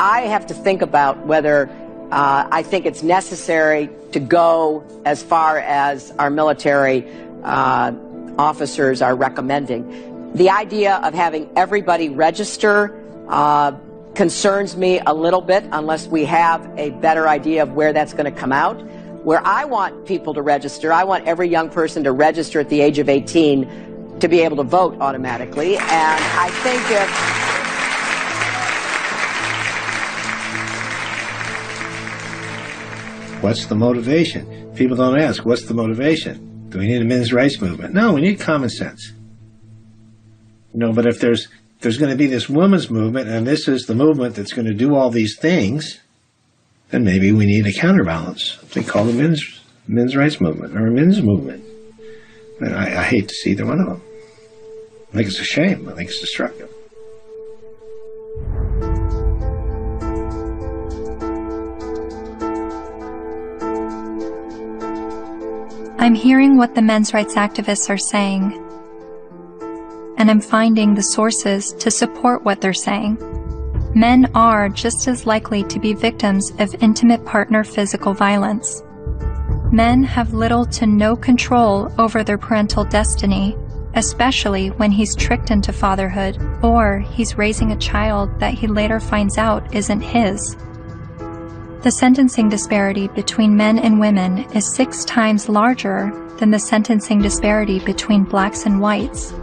I have to think about whether I think it's necessary to go as far as our military officers are recommending. The idea of having everybody register concerns me a little bit unless we have a better idea of where that's going to come out. Where I want people to register, I want every young person to register at the age of 18 to be able to vote automatically. And I think What's the motivation? People don't ask, what's the motivation? Do we need a men's rights movement? No, we need common sense. But if there's going to be this women's movement, and this is the movement that's going to do all these things, then maybe we need a counterbalance. They call the men's men's rights movement or a men's movement. And I hate to see either one of them. I think it's a shame. I think it's destructive. I'm hearing what the men's rights activists are saying, and I'm finding the sources to support what they're saying. Men are just as likely to be victims of intimate partner physical violence. Men have little to no control over their parental destiny, especially when he's tricked into fatherhood or he's raising a child that he later finds out isn't his. The sentencing disparity between men and women is 6 times larger than the sentencing disparity between blacks and whites.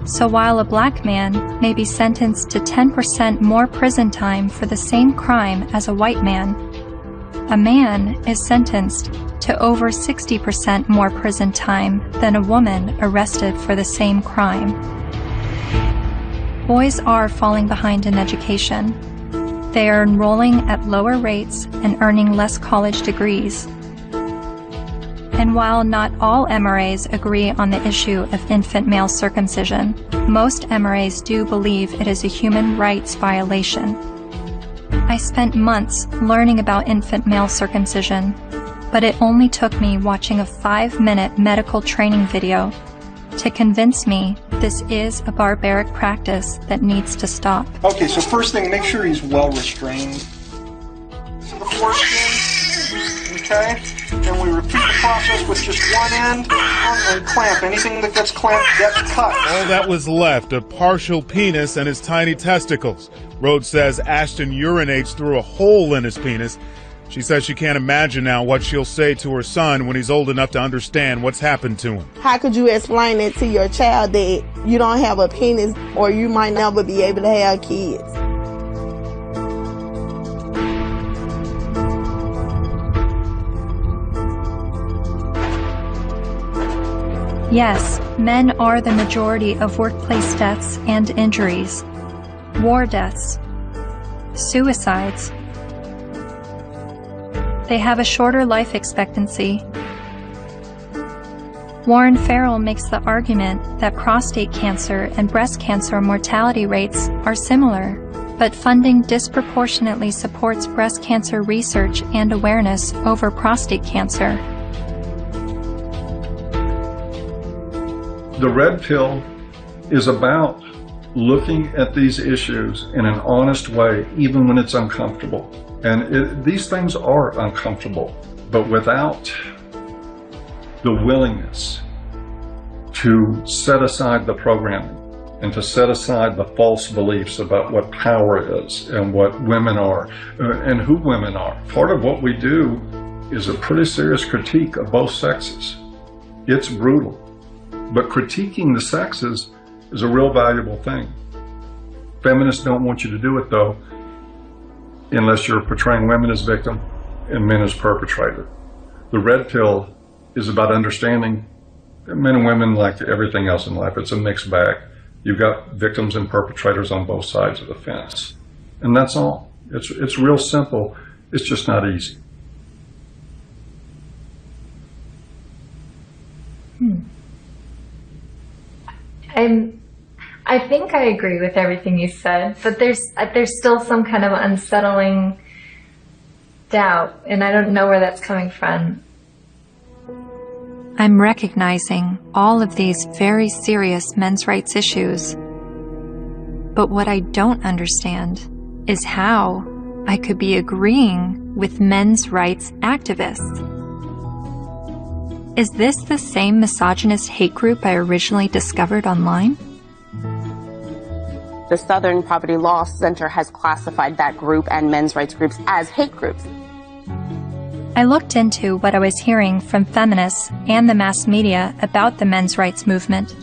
So while a black man may be sentenced to 10% more prison time for the same crime as a white man, a man is sentenced to over 60% more prison time than a woman arrested for the same crime. Boys are falling behind in education. They are enrolling at lower rates and earning less college degrees. And while not all MRAs agree on the issue of infant male circumcision, most MRAs do believe it is a human rights violation. I spent months learning about infant male circumcision, but it only took me watching a 5-minute medical training video to convince me this is a barbaric practice that needs to stop. Okay, so first thing, make sure he's well restrained. So the foreskin, okay? And we repeat the process with just one end and clamp. Anything that gets clamped gets cut. All that was left, a partial penis and his tiny testicles. Rhodes says Ashton urinates through a hole in his penis. She says she can't imagine now what she'll say to her son when he's old enough to understand what's happened to him. How could you explain it to your child that you don't have a penis or you might never be able to have kids? Yes, men are the majority of workplace deaths and injuries, war deaths, suicides. They have a shorter life expectancy. Warren Farrell makes the argument that prostate cancer and breast cancer mortality rates are similar, but funding disproportionately supports breast cancer research and awareness over prostate cancer. The red pill is about looking at these issues in an honest way, even when it's uncomfortable. And these things are uncomfortable, but without the willingness to set aside the programming and to set aside the false beliefs about what power is and what women are and who women are. Part of what we do is a pretty serious critique of both sexes. It's brutal, but critiquing the sexes is a real valuable thing. Feminists don't want you to do it, though, unless you're portraying women as victim and men as perpetrator. The red pill is about understanding that men and women, like everything else in life, it's a mixed bag. You've got victims and perpetrators on both sides of the fence. And that's all. It's real simple. It's just not easy. I think I agree with everything you said, but there's still some kind of unsettling doubt, and I don't know where that's coming from. I'm recognizing all of these very serious men's rights issues. But what I don't understand is how I could be agreeing with men's rights activists. Is this the same misogynist hate group I originally discovered online? The Southern Poverty Law Center has classified that group and men's rights groups as hate groups. I looked into what I was hearing from feminists and the mass media about the men's rights movement.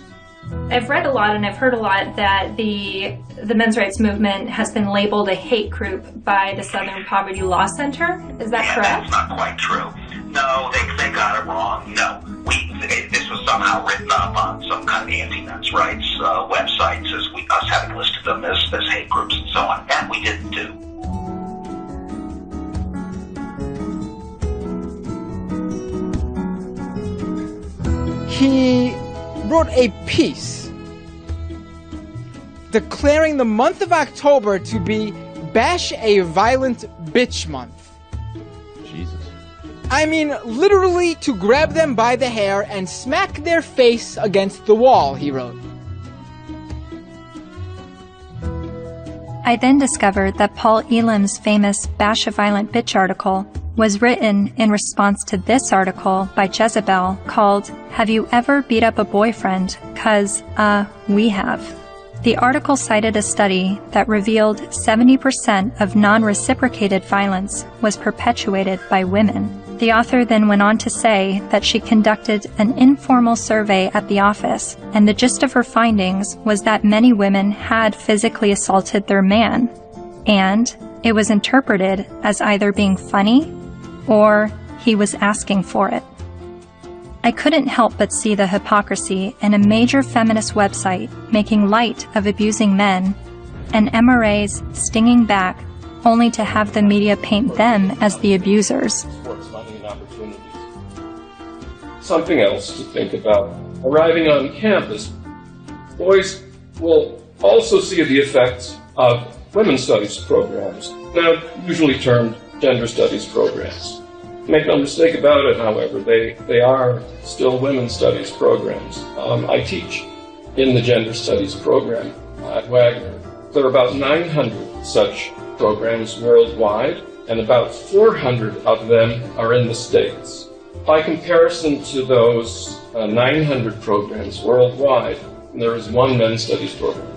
I've read a lot and I've heard a lot that the men's rights movement has been labeled a hate group by the Southern Poverty Law Center. Is that correct? That's not quite true. No, they got it wrong. No, this was somehow written up on some kind of anti-men's rights websites as us having listed them as hate groups and so on. That we didn't do. he wrote a piece declaring the month of October to be Bash a Violent Bitch Month. Jesus. I mean, literally to grab them by the hair and smack their face against the wall, he wrote. I then discovered that Paul Elam's famous Bash a Violent Bitch article was written in response to this article by Jezebel called, "Have You Ever Beat Up a Boyfriend? 'Cause, we have." The article cited a study that revealed 70% of non-reciprocated violence was perpetuated by women. The author then went on to say that she conducted an informal survey at the office, and the gist of her findings was that many women had physically assaulted their man, and it was interpreted as either being funny or he was asking for it. I couldn't help but see the hypocrisy in a major feminist website making light of abusing men and MRAs stinging back only to have the media paint them as the abusers. Something else to think about. Arriving on campus, boys will also see the effects of women's studies programs, now usually termed gender studies programs. Make no mistake about it, however, they are still women's studies programs. I teach in the gender studies program at Wagner. There are about 900 such programs worldwide, and about 400 of them are in the States. By comparison to those 900 programs worldwide, there is one men's studies program.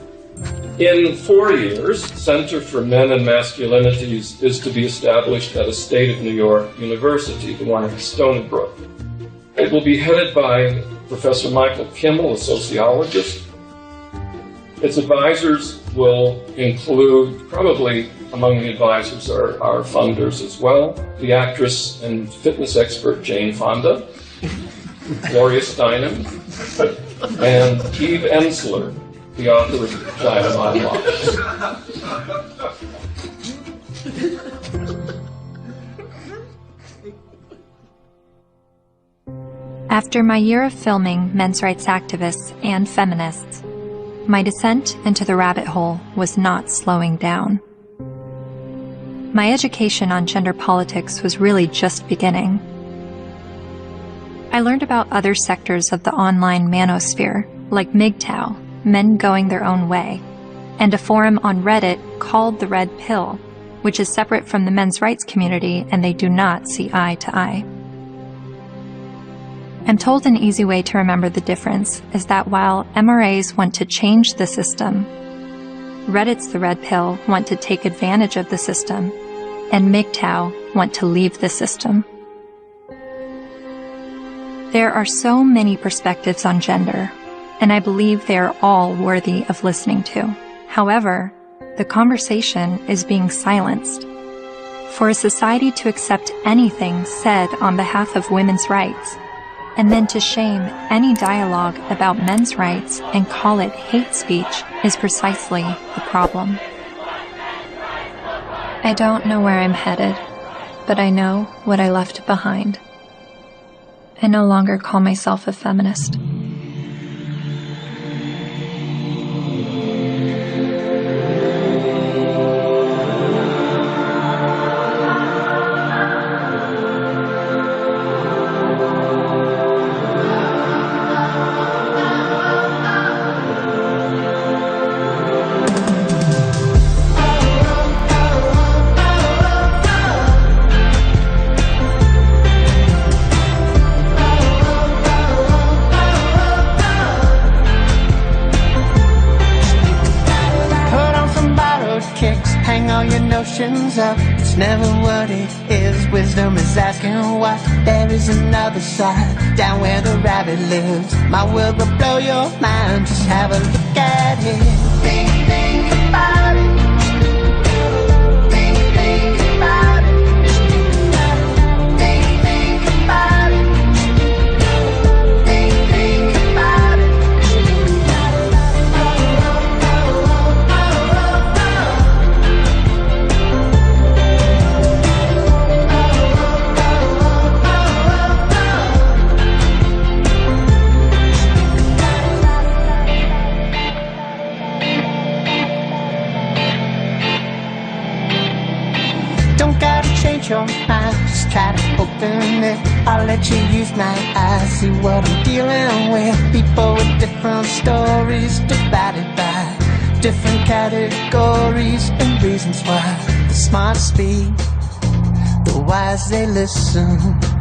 In 4 years, Center for Men and Masculinities is to be established at a state of New York university, the one at Stony Brook. It will be headed by Professor Michael Kimmel, a sociologist. Its advisors will include, probably among the advisors are funders as well, the actress and fitness expert Jane Fonda, Gloria Steinem, and Eve Ensler, the author of Vagina Monologues. After my year of filming men's rights activists and feminists, my descent into the rabbit hole was not slowing down. My education on gender politics was really just beginning. I learned about other sectors of the online manosphere, like MGTOW, Men Going Their Own Way, and a forum on Reddit called The Red Pill, which is separate from the men's rights community and they do not see eye to eye. I'm told an easy way to remember the difference is that while MRAs want to change the system, Reddit's The Red Pill want to take advantage of the system, and MGTOW want to leave the system. There are so many perspectives on gender, and I believe they are all worthy of listening to. However, the conversation is being silenced. For a society to accept anything said on behalf of women's rights, and then to shame any dialogue about men's rights and call it hate speech is precisely the problem. I don't know where I'm headed, but I know what I left behind. I no longer call myself a feminist. Up. It's never what it is. Wisdom is asking what. There is another side, down where the rabbit lives. My world will blow your mind. Just have a look at it. Think about it. Think about it. Think about it. Think about it. shut your mind, just try to open it. I'll let you use my eyes, see what I'm dealing with. People with different stories, divided by different categories and reasons why. The smart speak, the wise they listen.